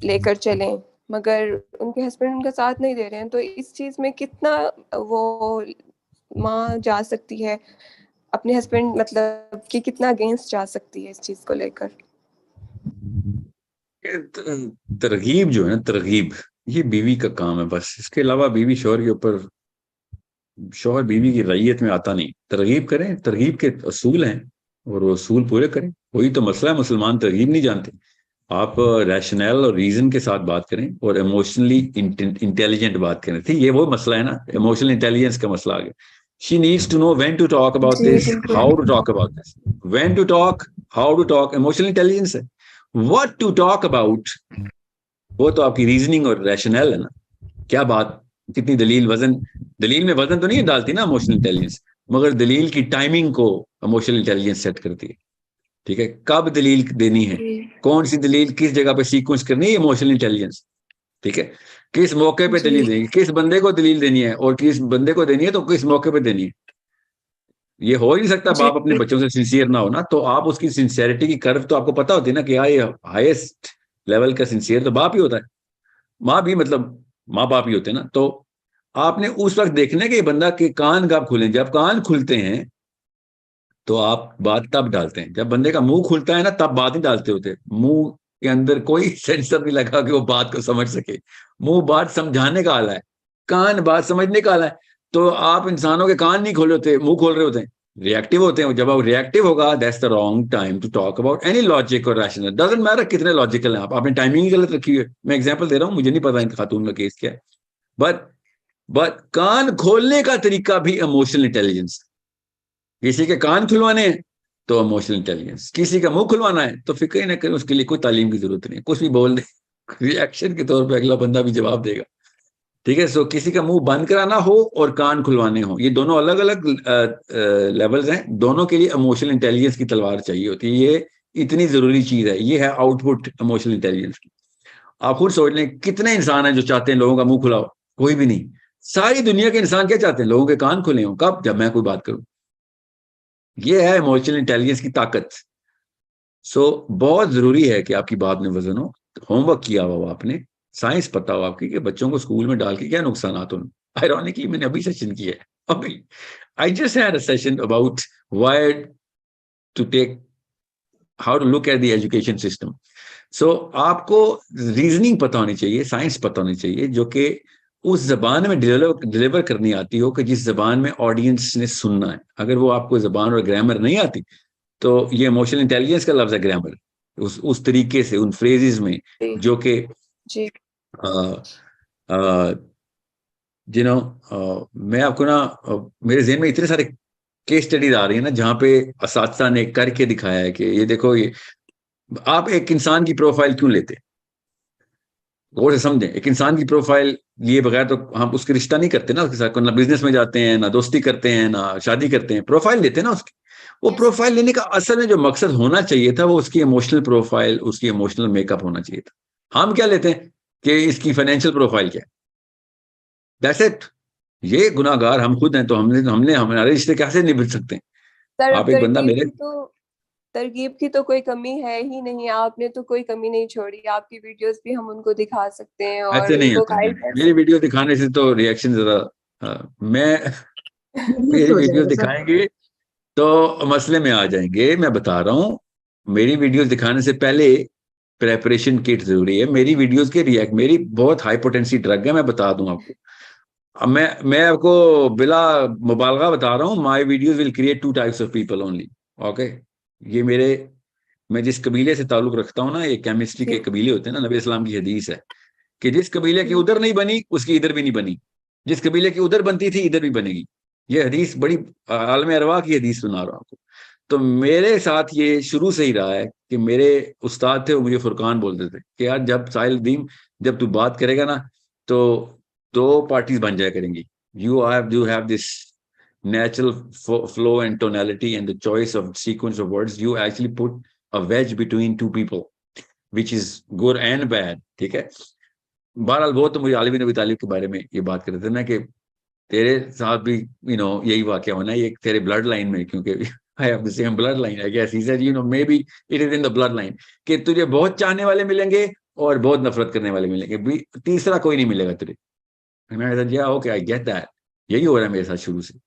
लेकर चलें, मगर उनके हस्बैंड उनका साथ नहीं दे रहे हैं। तो इस चीज़ में कितना वो माँ जा सकती है अपने हस्बैंड, मतलब कि कितना अगेंस्ट जा सकती है इस चीज़ को लेकर? तरगीब जो है ना, तरगीब ये बीवी का काम है बस, इसके अलावा बीवी शौहर के ऊपर, शौहर बीवी की रैयत में आता नहीं। तरगीब करें, तरगीब के असूल हैं और वो असूल पूरे करें, वही तो मसला है। मुसलमान तरगीब नहीं जानते। आप रैशनल और रीजन के साथ बात करें और इमोशनली इंटेलिजेंट बात करें, ठीक? ये वो मसला है ना, इमोशनल इंटेलिजेंस का मसला आ गया। She needs to know when to talk about this, how to talk about this, when to talk, how to talk, emotional intelligence है। What to talk about, वो तो आपकी रीजनिंग और रैशनल है ना, क्या बात, कितनी दलील, वजन, दलील में वजन तो नहीं डालती ना इमोशनल इंटेलिजेंस, मगर दलील की टाइमिंग को इमोशनल इंटेलिजेंस सेट करती है, ठीक है? कब दलील देनी है, कौन सी दलील किस जगह पे सीक्वेंस करनी है, इमोशनल इंटेलिजेंस, ठीक है? किस मौके पे दलील देनी, किस बंदे को दलील देनी है, और किस बंदे को देनी है तो किस मौके पे देनी है। ये हो ही नहीं सकता बाप अपने बच्चों से सिंसियर ना हो ना, तो आप उसकी सिंसियरिटी की कर्व तो आपको पता होती है ना कि ये हाईएस्ट लेवल का सिंसियर तो बाप ही होता है, माँ भी, मतलब माँ बाप ही होते हैं ना। तो आपने उस वक्त देखना कि बंदा के कान कब खुले, जब कान खुलते हैं तो आप बात तब डालते हैं, जब बंदे का मुंह खुलता है ना तब बात नहीं डालते होते। मुंह के अंदर कोई सेंसर नहीं लगा कि वो बात को समझ सके, मुंह बात समझाने का आला है, कान बात समझने का आला है। तो आप इंसानों के कान नहीं खोल रहे होते, मुंह खोल रहे होते हैं, रिएक्टिव होते हैं। जब आप रिएक्टिव होगा, that's the wrong time to talk about any logic और रैशनल, डजंट मैटर कितने लॉजिकल हैं आप, आपने टाइमिंग गलत रखी है। मैं एग्जांपल दे रहा हूं, मुझे नहीं पता इन खातून का केस क्या है, बट कान खोलने का तरीका भी इमोशनल इंटेलिजेंस। किसी के कान खुलवाने हैं तो इमोशनल इंटेलिजेंस, किसी का मुंह खुलवाना है तो फिक्र न करें, उसके लिए कोई तालीम की जरूरत नहीं है, कुछ भी बोल दे, रिएक्शन के तौर पे अगला बंदा भी जवाब देगा, ठीक है? सो किसी का मुंह बंद कराना हो और कान खुलवाने हो, ये दोनों अलग अलग लेवल्स हैं, दोनों के लिए इमोशनल इंटेलिजेंस की तलवार चाहिए होती है। ये इतनी जरूरी चीज है, ये है आउटपुट इमोशनल इंटेलिजेंस की। आप खुद सोच लें, कितने इंसान हैं जो चाहते हैं लोगों का मुंह खुलाओ? कोई भी नहीं। सारी दुनिया के इंसान क्या चाहते हैं? लोगों के कान खुले हों। कब? जब मैं कोई बात करूं। ये है इमोशनल इंटेलिजेंस की ताकत। सो बहुत जरूरी है कि आपकी बात में वजन हो, होमवर्क किया हो आपने, साइंस पता हो आपकी कि बच्चों को स्कूल में डाल के क्या नुकसान आते हैं। आयरॉनिकली मैंने अभी सेशन किया है, अभी I just had a session about why to take, how to look at the education system. So आपको रीजनिंग पता होनी चाहिए, साइंस पता होनी चाहिए, जो कि उस जबान में डिलीवर करनी आती हो कि जिस जबान में ऑडियंस ने सुनना है। अगर वो आपको जबान और ग्रामर नहीं आती तो ये इमोशनल इंटेलिजेंस का लफ्ज है, ग्रामर, उस तरीके से, उन फ्रेजेस में जो कि मैं आपको ना, मेरे ज़हन में इतने सारे केस स्टडीज आ रही है ना जहाँ पे असातिज़ा ने करके दिखाया है कि ये देखो, ये आप एक इंसान की प्रोफाइल क्यों लेते, गौर से समझें। एक इंसान की प्रोफाइल लिए बगैर तो हम उसके रिश्ता नहीं करते ना उसके साथ, ना बिजनेस में जाते हैं, ना दोस्ती करते हैं, ना शादी करते हैं, प्रोफाइल लेते हैं ना उसकी। वो प्रोफाइल लेने का असल में जो मकसद होना चाहिए था वो उसकी इमोशनल प्रोफाइल, उसकी इमोशनल मेकअप होना चाहिए था। हम क्या लेते हैं कि इसकी फाइनेंशियल प्रोफाइल क्या है, दैट्स इट। ये गुनाहगार हम खुद हैं, तो हमने हमारे रिश्ते कैसे निभा सकते हैं? सर आप एक बंदा मेरे तरकीब की तो कोई कमी है ही नहीं, आपने तो कोई कमी नहीं छोड़ी, आपकी वीडियोस भी हम उनको दिखा सकते हैं और ऐसे नहीं उनको होता है। गाइड कर मेरी सकते वीडियो दिखाने से तो रिएक्शन जरा मैं मेरी हो वीडियो जाएगा सर। दिखाएंगे तो मसले में आ जाएंगे। मैं बता रहा हूँ, मेरी वीडियोस दिखाने से पहले प्रेपरेशन किट जरूरी है। मेरी वीडियोस के रिएक्ट, मेरी बहुत हाई पोटेंसी ड्रग है, मैं बता दूं आपको। अब मैं आपको बिला मुबालगा बता रहा हूँ, my videos will create 2 types of people only. Okay, ये मैं जिस कबीले से ताल्लुक रखता हूँ ना, ये केमिस्ट्री के कबीले होते हैं ना, नबी इस्लाम की हदीस है कि जिस कबीले की उधर नहीं बनी उसकी इधर भी नहीं बनी, जिस कबीले की उधर बनती थी इधर भी बनेगी। ये हदीस बड़ी आलम अरवा की हदीस सुना रहा हूँ आपको। तो मेरे साथ ये शुरू से ही रहा है कि मेरे उस्ताद थे, वो मुझे फुरकान बोलते थे कि यार जब साहिल, जब तू बात करेगा ना तो 2 पार्टीज बन जाया करेंगी। you have this natural flow and tonality and the choice of sequence of words. You actually put a wedge between 2 people which is good and bad. ठीक है, बहरहाल वो तो मुझे आलिम नबी तालिब के बारे में ये बात कर रहे थे ना कि तेरे साथ भी यही वाकया होना है, ये तेरे ब्लड लाइन में, क्योंकि I have the same bloodline, I guess. He said, maybe it is in the bloodline कि तुझे बहुत चाहने वाले मिलेंगे और बहुत नफरत करने वाले मिलेंगे, तीसरा कोई नहीं मिलेगा तुझे। मैं said, yeah, okay, I get that. यही हो रहा है मेरे साथ शुरू से।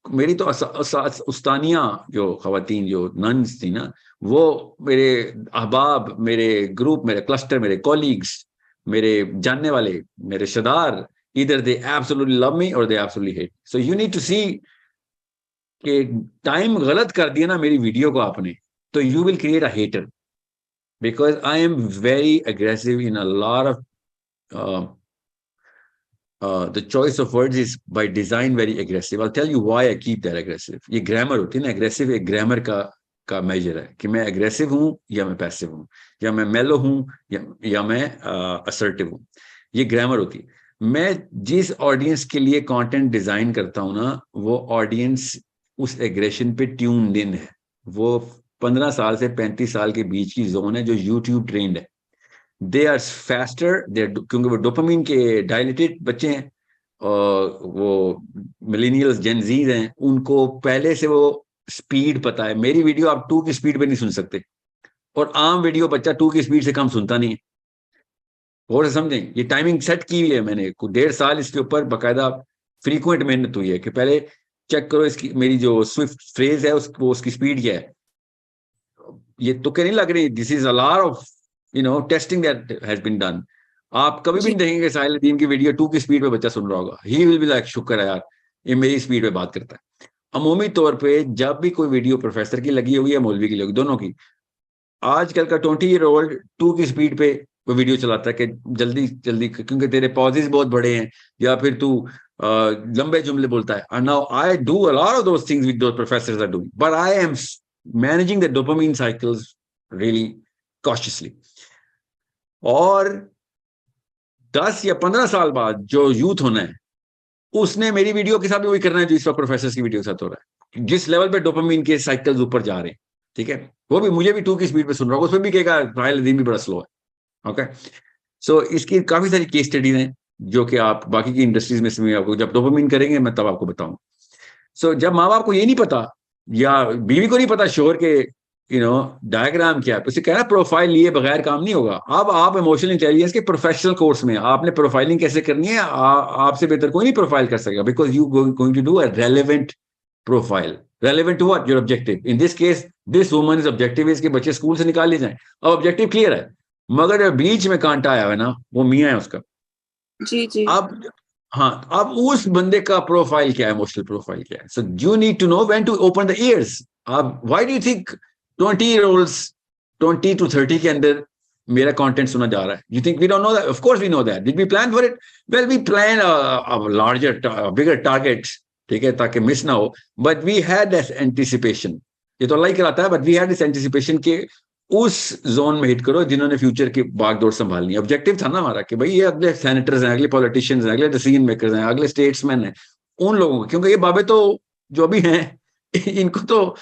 मेरी तो उस्तानियां जो खवातीन जो नन्स थी ना, वो मेरे अहबाब, मेरे ग्रुप, मेरे क्लस्टर, मेरे कॉलीग्स, मेरे जानने वाले, मेरे रिश्तेदार, either they absolutely love me or they absolutely hate. So you need to see कि टाइम गलत कर दिया ना मेरी वीडियो को आपने, तो you will create a hater, because I am very aggressive in a lot of the choice of words is by design very aggressive. I'll tell you why I keep that aggressive. ये grammar होती है ना, aggressive एक grammar का major है कि मैं aggressive हूं या मैं passive हूं, या मैं mellow हूं या मैं assertive हूं। ये ग्रामर होती है। मैं जिस ऑडियंस के लिए कंटेंट डिजाइन करता हूं ना, वो ऑडियंस उस एग्रेशन पे ट्यून्ड इन है। वो 15 साल से 35 साल के बीच की जोन है जो यूट्यूब ट्रेंड है। दे आर फास्टर, क्योंकि वो डोपामिन के डायलेटेड बच्चे हैं और वो मिलेनियल्स, जेनजीज हैं, उनको पहले से वो स्पीड पता है। मेरी वीडियो आप 2 की स्पीड पे नहीं सुन सकते, और आम वीडियो बच्चा 2 की स्पीड से कम सुनता नहीं है। और समझें, ये टाइमिंग सेट की हुई है मैंने, 1.5 साल इसके ऊपर बाकायदा फ्रीक्वेंट मेहनत हुई है कि पहले चेक करो इसकी, मेरी जो स्विफ्ट फ्रेज है उसकी स्पीड क्या है। ये तो नहीं लग रही, this is a lot of testing that has been done. आप कभी भी नहीं देखेंगे साहिल नदीम की वीडियो 2 की स्पीड पे बच्चा सुन रहा होगा। ही विल बी लाइक, शुक्र है यार ये मेरी स्पीड पे बात करता है। अमूमी तौर पे जब भी कोई वीडियो प्रोफेसर की लगी हुई है, मौलवी की लगी, दोनों की, आजकल का 20-year-old 2 की स्पीड पे वो वीडियो चलाता है कि जल्दी जल्दी, क्योंकि तेरे पॉजेस बहुत बड़े हैं या फिर तू लंबे जुमले बोलता है। And now I do a lot of those things which those professors are doing, but I am managing the dopamine cycles really cautiously. और 10 या 15 साल बाद जो यूथ होना है, उसने मेरी वीडियो के साथ भी वही करना है जो इस वक्त प्रोफेसर की वीडियो के साथ हो रहा है। जिस लेवल पे डोपामिन के साइकिल्स ऊपर जा रहे हैं, ठीक है, वो भी मुझे भी 2 की स्पीड पे सुन रहा होगा, उसमें भी कहेगा साहिल नदीम भी बड़ा स्लो है। ओके, सो इसकी काफी सारी केस स्टडीज हैं जो कि आप बाकी की इंडस्ट्रीज में से आपको जब डोपामिन करेंगे मैं तब आपको बताऊं। सो जब माँ बाप को ये नहीं पता या बीवी को नहीं पता शोर के डायग्राम क्या है, उसे कहना प्रोफाइल लिए बगैर काम नहीं होगा। अब आप इमोशनल इंटेलिजेंस के प्रोफेशनल कोर्स में आपने प्रोफाइलिंग कैसे करनी है, आपसे बेहतर कोई नहीं प्रोफाइल कर सकेगा, because you going to do a relevant profile. Relevant to what? Your objective. In this case this woman is objective is के बच्चे स्कूल से निकाल लिए जाएं। अब ऑब्जेक्टिव क्लियर है, मगर बीच में कांटा आया है ना, वो मियां है उसका। जी। अब उस बंदे का प्रोफाइल क्या है, इमोशनल प्रोफाइल क्या है। So you need to know when to open the ears. अब why do you think 20-year-olds 20 to 30 के अंदर मेरा कंटेंट सुना जा रहा है? You think we don't know that? Of course we know that. Did we plan for it? Well, we plan a larger bigger target, ठीक है, ताकि मिस ना हो, but we had this anticipation. ये तो अल्लाह ही कराता है, but we had this anticipation के उस जोन में हिट करो जिन्होंने फ्यूचर की बागडोर संभालनी है। ऑब्जेक्टिव था ना हमारा कि भाई ये अगले सेनेटर्स हैं, अगले पॉलिटिशियंस हैं, अगले डिसीजन मेकर्स हैं, अगले स्टेट्समैन हैं, उन लोगों को, क्योंकि ये बाबे तो जो अभी हैं इनको तो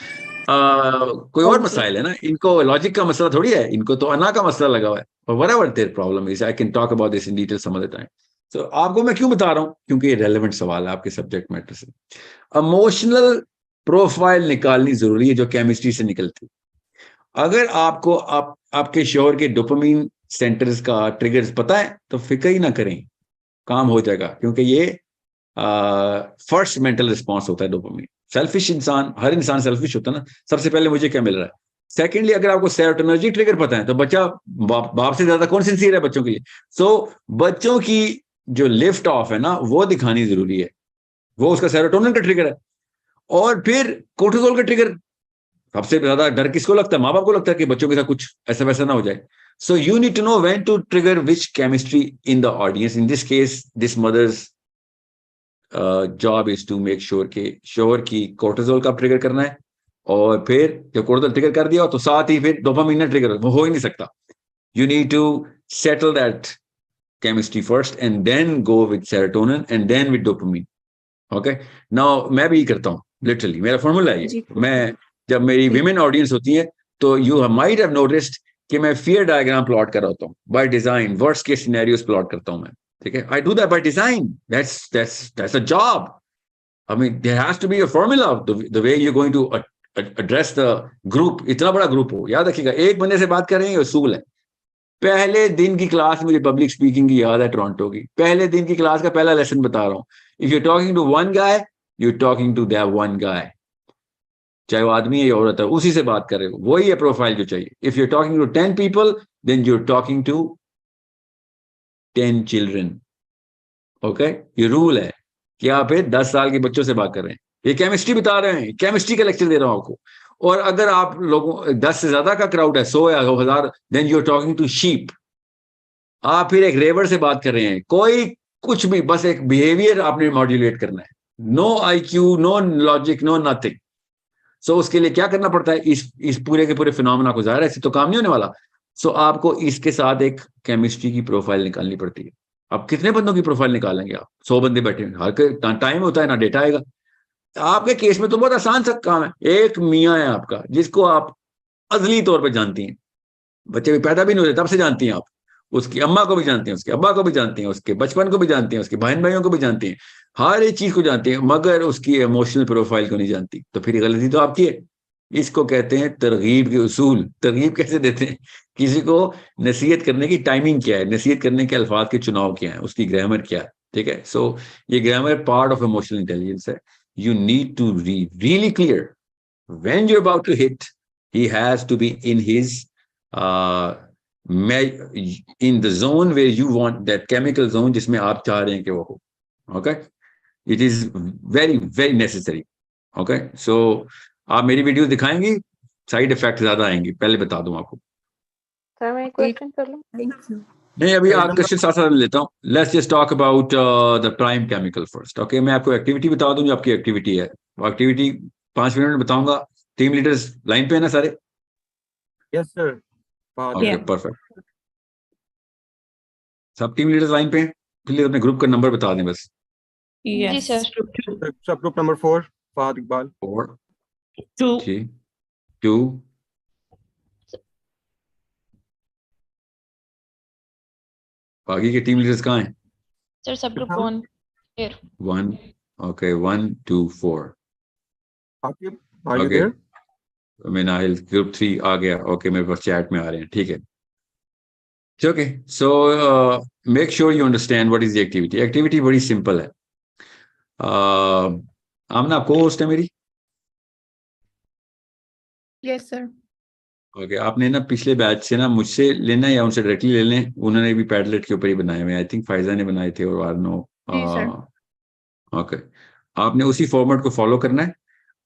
कोई और मसाइल है ना, इनको लॉजिक का मसला थोड़ी है, इनको तो अना का मसला लगा हुआ है। और whatever their problem is, I can talk about this in detail some other time. So आपको मैं क्यों बता रहा हूं, क्योंकि ये रेलेवेंट सवाल है आपके सब्जेक्ट मैटर से। इमोशनल प्रोफाइल निकालनी जरूरी है जो केमिस्ट्री से निकलती। अगर आपको आपके शोर के डोपामीन सेंटर्स का ट्रिगर्स पता है तो फिक्र ही ना करें, काम हो जाएगा, क्योंकि ये फर्स्ट मेंटल रिस्पॉन्स होता है डोपामीन। सेल्फिश इंसान, हर इंसान सेल्फिश होता है ना, सबसे पहले मुझे क्या मिल रहा है। सेकेंडली, अगर आपको सेरोटोनर्जिक ट्रिगर पता है तो बच्चा बाप से ज्यादा कौन सिंसियर है बच्चों के लिए। सो बच्चों की जो लिफ्ट ऑफ है ना वो दिखानी जरूरी है, वो उसका सेरोटोनिन का ट्रिगर है। और फिर कोर्टिसोल का ट्रिगर, सबसे ज्यादा डर किसको लगता है, माँ बाप को लगता है कि बच्चों के साथ कुछ ऐसा वैसा ना हो जाए। So you need to know when to trigger which chemistry in the audience. In this case this mother's job is to make sure के शोर की कोर्टिसोल का ट्रिगर करना है, और फिर जब कोर्टिसोल ट्रिगर कर दिया तो साथ ही फिर डोपामिन ट्रिगर, वो हो ही नहीं सकता। You need to settle that chemistry first and then go with serotonin and then with dopamine. Okay, now मैं भी करता हूँ, लिटरली मेरा फॉर्मूला है ये। मैं जब मेरी विमेन ऑडियंस होती है तो यू माइट हैव नोटिस्ड कि मैं फियर डायग्राम प्लॉट कर होता हूँ by design, worst case scenarios plot करता हूँ मैं, ठीक है। I do that by design, that's a job. I mean there has to be a formula the way you going to address the group. इतना बड़ा ग्रुप हो, याद रखिएगा, एक बंदे से बात कर रहे हैं, उसूल है। पहले दिन की क्लास, मुझे पब्लिक स्पीकिंग की याद है टोरंटो की, पहले दिन की क्लास का पहला लेसन बता रहा हूँ। If you talking to one guy, you talking to that one guy, चाहे वो आदमी है या औरत है, उसी से बात कर रहे हो, वही है प्रोफाइल जो चाहिए। If you talking to 10 people, then you talking to 10 children. Okay, ये रूल है कि आप 10 साल के बच्चों से बात कर रहे हैं। ये केमिस्ट्री बता रहे हैं, केमिस्ट्री का लेक्चर दे रहा हूं आपको। और अगर आप लोगों 10 से ज्यादा का क्राउड है, 100 या 1000, then you are talking to sheep. आप फिर एक रेवर से बात कर रहे हैं, कोई कुछ भी, बस एक बिहेवियर आपने मॉड्यूलेट करना है, no IQ, no logic, no nothing. So उसके लिए क्या करना पड़ता है, इस पूरे के पूरे फिनोमेना को, ज़ाहिर है ऐसे तो काम नहीं होने वाला। सो आपको इसके साथ एक केमिस्ट्री की प्रोफाइल निकालनी पड़ती है। अब कितने बंदों की प्रोफाइल निकालेंगे आप, 100 बंदे बैठे हैं, हर टाइम होता है ना, डेटा आएगा। आपके केस में तो बहुत आसान सा काम है, एक मियाँ है आपका जिसको आप अजली तौर पर जानती हैं, बच्चे भी पैदा भी नहीं होते तब से जानती हैं आप, उसकी अम्मा को भी जानती हैं, उसके अब्बा को भी जानती हैं, उसके बचपन को भी जानती हैं, उसके बहन भाइयों को भी जानती हैं, हर एक चीज को जानती हैं, मगर उसकी इमोशनल प्रोफाइल को नहीं जानती। तो फिर गलती तो आपकी है। इसको कहते हैं तरगीब के उसूल। तरगीब कैसे देते हैं, किसी को नसीहत करने की टाइमिंग क्या है, नसीहत करने के अल्फाज के चुनाव क्या है, उसकी ग्रामर क्या है, ठीक है। सो ये grammar part of emotional intelligence है। You need to read really clear when you are about to hit, he has to be in his in the zone where you want, that chemical zone जिसमें आप चाह रहे हैं कि वो हो। okay, it is very very necessary। okay, so आप मेरी वीडियो दिखाएंगी, साइड इफेक्ट ज्यादा आएंगे, पहले बता दूं आपको। सर मैं क्वेश्चन कर लूं? नहीं, अभी आप क्वेश्चन साथ साथ लेता हूं। Let's just talk about the prime chemical first. Okay, मैं आपको एक्टिविटी बता दूं जो आपकी एक्टिविटी है। वो एक्टिविटी 5 मिनट में बताऊंगा। टीम लीडर्स लाइन पे है ना सारे? Yes sir. Okay, perfect. सब टीम लीडर्स लाइन पे हैं? प्लीज अपने ग्रुप का नंबर बता दें बस। जी सर। सब ग्रुप नंबर 4, फहद इकबाल। 4 2 2 बाकी के टीम लीडर्स कहाँ हैं? सर सब ग्रुप 1 here। 1 ओके, 1 2 4 आगे आगे ओके। देयर। मिनाइल ग्रुप 3 आ गया। ओके, मेरे पास चैट में आ रहे हैं, ठीक है। Okay, so make sure you understand what is the activity. Activity बड़ी सिंपल है। आमना आपको होस्ट है मेरी? Yes sir. ओके, आपने ना पिछले बैच से ना मुझसे लेना या उनसे डायरेक्टली ले लें, उन्होंने भी पैडलेट के ऊपर ही बनाए हुए। आई थिंक फाइजा ने बनाए थे और आर्नो। ओके, आपने उसी फॉर्मेट को फॉलो करना है।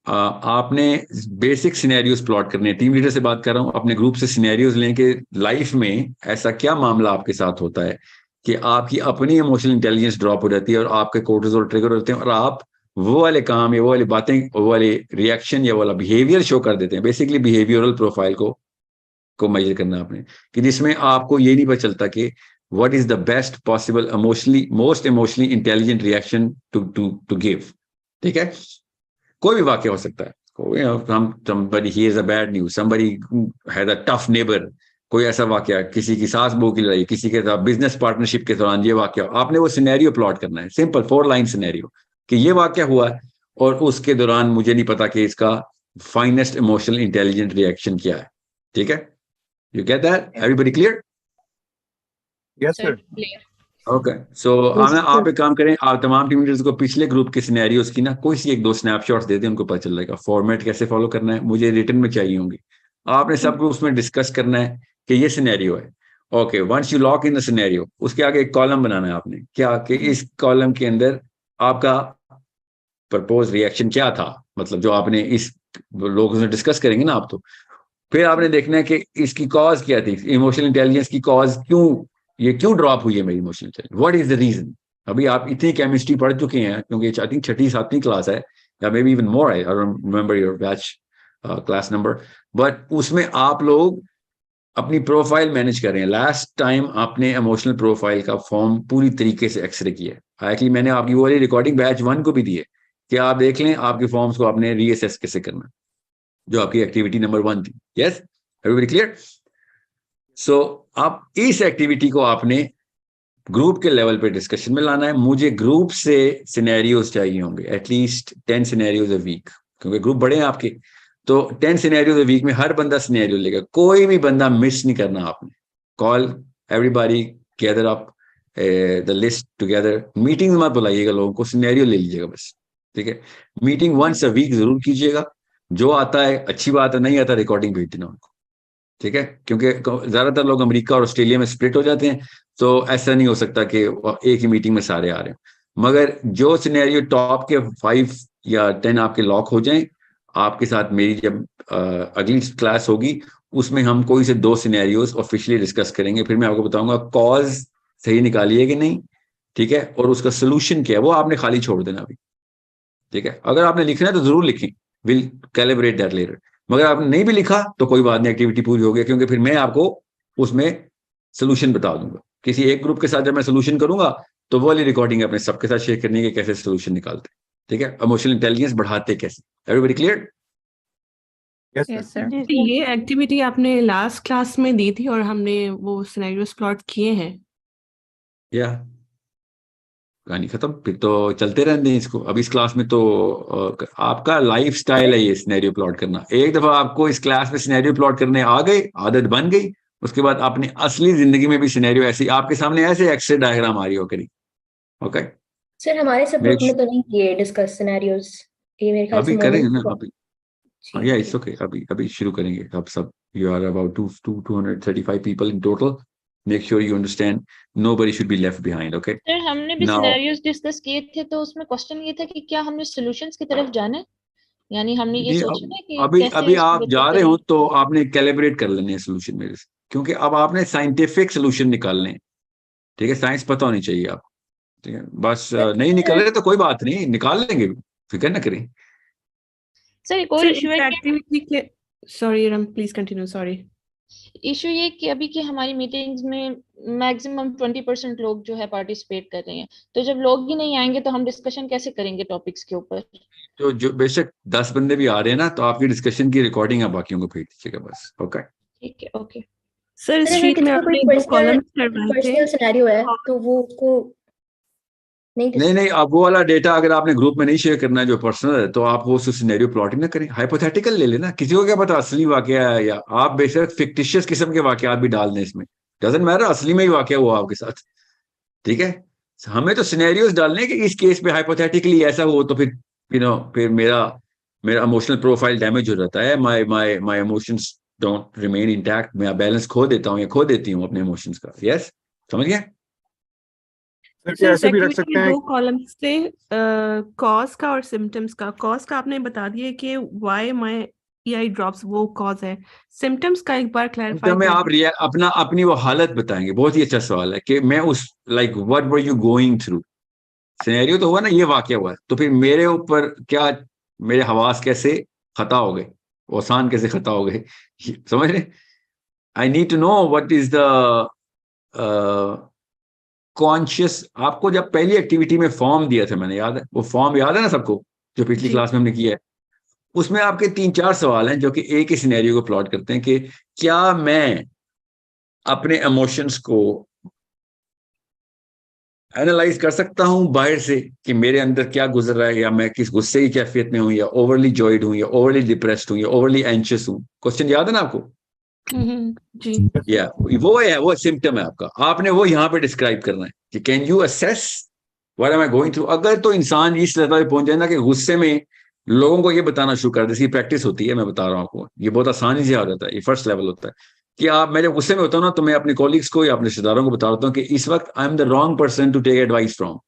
आपने बेसिक सिनेरियोस प्लॉट करने हैं। टीम लीडर से बात कर रहा हूँ, अपने ग्रुप से सिनेरियोस लें कि लाइफ में ऐसा क्या मामला आपके साथ होता है कि आपकी अपनी इमोशनल इंटेलिजेंस ड्रॉप हो जाती है और आपके कोर्टिसोल ट्रिगर होते हैं और आप वो वाले काम या वो वाली बातें, वो वाले रिएक्शन या वो वाला बिहेवियर शो कर देते हैं। बेसिकली बिहेवियरल प्रोफाइल को को मेजर करना आपने, कि जिसमें आपको ये नहीं पता चलता कि what is the best possible most emotionally intelligent reaction to give. ठीक है, कोई भी वाक्य हो सकता है, somebody hears a bad news, somebody has a tough neighbor, कोई ऐसा वाक्य, किसी की सास बहू की लड़ाई, किसी के साथ बिजनेस पार्टनरशिप के दौरान ये वाक्य, आपने वो सिनेरियो प्लॉट करना है, सिंपल 4 लाइन सिनेरियो, कि ये वाक्य हुआ है और उसके दौरान मुझे नहीं पता कि इसका फाइनेस्ट इमोशनल इंटेलिजेंट रिएक्शन क्या है। ठीक है, you get that, everybody clear? Yes sir. Okay, so आप एक काम करें, आप तमाम टीम लीडर्स को पिछले ग्रुप के सिनेरियोस की ना कोई सी 1-2 स्नैपशॉट्स दे दें, उनको पता चल जाएगा फॉर्मेट कैसे फॉलो करना है। मुझे रिटन में चाहिए होंगी, आपने सब ग्रुप्स में डिस्कस करना है कि ये सिनेरियो है। Okay, once you lock in the scenario, उसके आगे एक कॉलम बनाना है आपने, क्या कि इस कॉलम के अंदर आपका प्रपोज रिएक्शन क्या था, मतलब जो आपने इस लोगों से डिस्कस करेंगे ना आप, तो फिर आपने देखना है कि इसकी कॉज क्या थी, इमोशनल इंटेलिजेंस की कॉज क्यों ड्रॉप हुई है मेरी emotional intelligence, what is the reason. अभी आप इतनी केमिस्ट्री पढ़ चुके हैं, क्योंकि आई थिंक 6ठी 7वीं क्लास है, या may be even more, I don't remember your batch class number, but उसमें आप लोग अपनी प्रोफाइल मैनेज कर रहे हैं। लास्ट टाइम आपने इमोशनल प्रोफाइल का फॉर्म पूरी तरीके से एक्सरे किया है। एक्चुअली मैंने आपकी वो वाली रिकॉर्डिंग बैच 1 को भी दी है कि आप देख लें आपके फॉर्म्स को आपने रीअसेस कैसे करना, जो आपकी एक्टिविटी नंबर 1 थी। Yes, everybody clear? सो आप इस एक्टिविटी को आपने ग्रुप के लेवल पे डिस्कशन में लाना है। मुझे ग्रुप से सिनेरियोज चाहिए होंगे, एटलीस्ट 10 सिनेरियोज अ वीक, क्योंकि ग्रुप बड़े हैं आपके, तो 10 सिनेरियोज अ वीक में हर बंदा सिनेरियो लेगा, कोई भी बंदा मिस नहीं करना आपने। Call everybody, gather up the list together, meeting मत बुलाइएगा लोगों को, सिनेरियो ले लीजिएगा बस। ठीक है, मीटिंग वंस अ वीक जरूर कीजिएगा, जो आता है अच्छी बात है, नहीं आता रिकॉर्डिंग भेज देना उनको। ठीक है, क्योंकि ज्यादातर लोग अमेरिका और ऑस्ट्रेलिया में स्प्लिट हो जाते हैं, तो ऐसा नहीं हो सकता कि एक ही मीटिंग में सारे आ रहे हैं। मगर जो सिनेरियो टॉप के 5 या 10 आपके लॉक हो जाएं, आपके साथ मेरी जब अगली क्लास होगी उसमें हम कोई से 2 सिनेरियोज ऑफिशियली डिस्कस करेंगे, फिर मैं आपको बताऊंगा कॉज सही निकाली है कि नहीं। ठीक है, और उसका सोल्यूशन क्या है वो आपने खाली छोड़ देना अभी। ठीक है, अगर आपने लिखना है तो जरूर लिखें, विल कैलिब्रेट दैट लेटर। मगर आपने नहीं भी लिखा तो कोई बात नहीं, एक्टिविटी पूरी हो गई, क्योंकि फिर मैं आपको उसमें सोल्यूशन बता दूंगा। किसी एक ग्रुप के साथ जब मैं सोल्यूशन करूंगा तो वो वाली रिकॉर्डिंग अपने सबके साथ शेयर करनी है कि कैसे सोल्यूशन निकालते। ठीक है, इमोशनल इंटेलिजेंस बढ़ाते कैसे। Everybody clear? Yes sir. ये एक्टिविटी आपने लास्ट क्लास में दी थी और हमने वो सिनेरियोस प्लॉट किए हैं। या कहानी खत्म, फिर तो चलते रहते हैं इसको। अब इस क्लास में तो आपका लाइफ स्टाइल है ये सिनेरियो प्लॉट करना। एक दफा आपको इस क्लास में सिनेरियो प्लॉट करने आ गए, आदत बन गई, उसके बाद अपनी असली जिंदगी में भी सिनेरियो ऐसे आपके सामने ऐसे एक्सरे डायग्राम आ रही हो करी। ओके सर, हमारे सब ग्रुप में तो नहीं किए डिस्कस सिनेरियोस, ये मेरे ख्याल से अभी करेंगे ना, मोमेंट अभी या इट्स ओके, अभी शुरू करेंगे। अब सब you are about 235 people in total, make sure you understand, nobody should be left behind. Okay sir, हमने भी नाउ सिनेरियोस डिस्कस किए थे, तो उसमें क्वेश्चन ये था कि क्या हमने सॉल्यूशंस की तरफ जाना है, यानी हमने ये सोचना है कि अभी कैसे आप इसको जा बेहतर रहे हो करें। तो आपने कैलिब्रेट कर लेने हैं सोल्यूशन मेरे से, क्योंकि अब आपने साइंटिफिक सोल्यूशन निकालने हैं। ठीक है, साइंस पता होनी चाहिए आपको। ठीक है, बस नहीं निकल रहे तो कोई बात नहीं, निकाल लेंगे, फिक्र ना करें। सर, एक और इशू है कि एक्टिविटी के, sorry rum, please continue. Sorry, issue ये कि अभी की हमारी मीटिंग्स में मैक्सिमम 20% लोग जो है पार्टिसिपेट कर रहे हैं, तो जब लोग ही नहीं आएंगे तो हम डिस्कशन कैसे करेंगे टॉपिक्स के ऊपर। तो जो बेशक 10 बंदे भी आ रहे हैं ना, तो आपकी डिस्कशन की रिकॉर्डिंग आप बाकियों को भेज दीजिएगा बस। ओके ठीक है, ओके। सर इस सर, अगर शीट में किसी का कोई आपने 2 कॉलम्स करवाए थे। पर्सनल सिनेरियो है तो वो उसको नहीं, आप वो वाला डेटा अगर आपने ग्रुप में नहीं शेयर करना है जो पर्सनल है, तो आप वो सिनेरियो प्लॉटिंग ना करें, हाइपोथेटिकल ले लेना। किसी को क्या पता असली वाकया है, या आप बेशक फिक्टिशियस किस्म के वाकयात भी डाल दें इसमें, डजंट मैटर, असली में ही वाकया हुआ आपके साथ। ठीक है, हमें तो सिनेरियोस डालने हैं कि इस केस पे हाइपोथेटिकली ऐसा हो तो फिर फिर मेरा इमोशनल प्रोफाइल डैमेज हो जाता है, my emotions don't remain intact, मैं बैलेंस खो देता हूँ या खो देती हूँ अपने इमोशंस का। यस, समझ गए? सर ऐसे भी रख सकते हैं। 2 कॉलम्स थे, कॉज का और सिम्टम्स का। कॉज का आपने बता दिया कि व्हाई माय ईआई ड्रॉप्स, वो कॉज है। सिम्टम्स का एक बार क्लैरिफाई में कर आप अपनी वो हालत बताएंगे। बहुत ही अच्छा सवाल है कि मैं उस what were you going through. Scenario तो हुआ ना, ये वाकया हुआ, तो फिर मेरे ऊपर क्या, मेरे हवास कैसे खता हो गए, आसान कैसे खता हो गए, समझ रहे? I need to know what is the conscious. आपको जब पहली एक्टिविटी में फॉर्म दिया था मैंने, याद है वो फॉर्म? याद है ना सबको, जो पिछली क्लास में हमने किया है? उसमें आपके 3-4 सवाल हैं जो कि एक ही सिनेरियो को प्लॉट करते हैं कि क्या मैं अपने इमोशंस को एनालाइज कर सकता हूं बाहर से कि मेरे अंदर क्या गुजर रहा है, या मैं किस गुस्से की कैफियत में हूं, या ओवरली जॉयड हूं, या ओवरली डिप्रेस्ड हूं, या ओवरली एंशियस हूं। क्वेश्चन याद है ना आपको? जी। या वो सिम्टम है आपका, आपने वो यहाँ पे डिस्क्राइब करना है कि can you assess what am I going through. अगर तो इंसान इस लेवल पे पहुंच जाए ना कि गुस्से में लोगों को ये बताना शुरू कर दे, इसकी प्रैक्टिस होती है, मैं बता रहा हूँ आपको, ये बहुत आसानी से आ जाता है, ये फर्स्ट लेवल होता है कि आप, मैं जब गुस्से में होता हूँ ना तो मैं अपने कॉलीग्स को या अपने रिश्तेदारों को बता देता हूँ कि इस वक्त I am the wrong person to take advice from,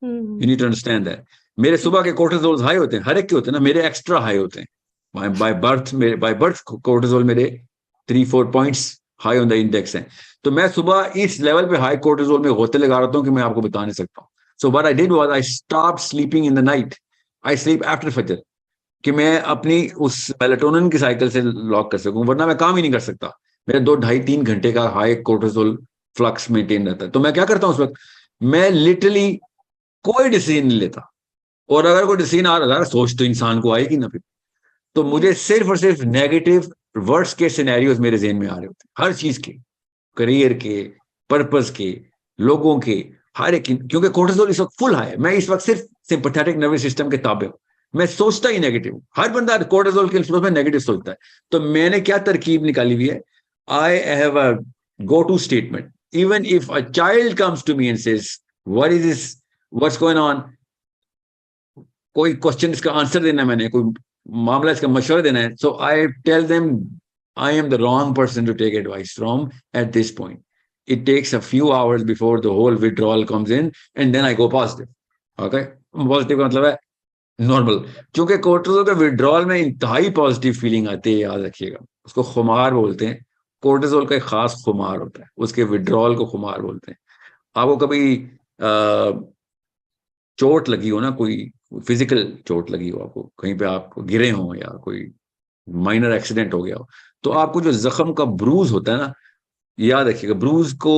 you need to understand that. मेरे सुबह के कोर्टिसोल हाई होते हैं, हर एक के होते हैं ना, मेरे एक्स्ट्रा हाई होते हैं बाय बर्थ कोर्टिसोल मेरे 3-4 points high on the index हैं। तो मैं सुबह इस लेवल पे हाई कोर्टिसोल में होते लगा रहा हूँ कि मैं आपको बता नहीं सकता हूँ। So what I did was I stopped sleeping in the night, I sleep after फजर, कि मैं अपनी उस मेलाटोनिन की साइकिल से लॉक कर सकूं, वरना मैं काम ही नहीं कर सकता। मेरा 2-2.5-3 घंटे का हाई कोर्टिसोल फ्लक्स मेंटेन रहता है। तो मैं क्या करता हूँ उस वक्त, मैं लिटरली कोई डिसीजन नहीं लेता, और अगर कोई डिसीजन आ रहा है, सोच तो इंसान को आएगी ना फिर, तो मुझे सिर्फ और सिर्फ नेगेटिव वर्ड्स के सिनेरियोज मेरे ज़हन में आ रहे होते हैं, हर चीज के, करियर के, पर्पस के, लोगों के, हर एक, क्योंकि कोर्टिसोल इस वक्त फुल हाई है। मैं इस वक्त सिर्फ सिंपैथेटिक नर्वस सिस्टम के ताबे हूं, मैं सोचता ही नेगेटिव। हर बंदा कोर्टिसोल के इन्फ्लुएंस में नेगेटिव सोचता है। तो मैंने क्या तरकीब निकाली हुई है, I have a go to statement, even if a child comes to me and says what is this, what's going on, कोई क्वेश्चन इसका आंसर देना है, मैंने कोई मामला इसका मशवरा देना है, so I tell them I am the wrong person to take advice from at this point. It takes a few hours before the whole withdrawal comes in, and then I go positive. Okay? Positive का मतलब है normal, क्योंकि cortisol के withdrawal में इंतहाई positive feeling आती है, याद रखिएगा। उसको खुमार बोलते हैं, कोर्टिसोल का एक खास खुमार होता है, उसके विड्रॉल को खुमार बोलते हैं। आपको कभी चोट लगी हो ना, कोई फिजिकल चोट लगी हो आपको, कहीं पे आप गिरे हो या कोई माइनर एक्सीडेंट हो गया हो, तो आपको जो जख्म का ब्रूज होता है ना, याद रखिएगा, ब्रूज को,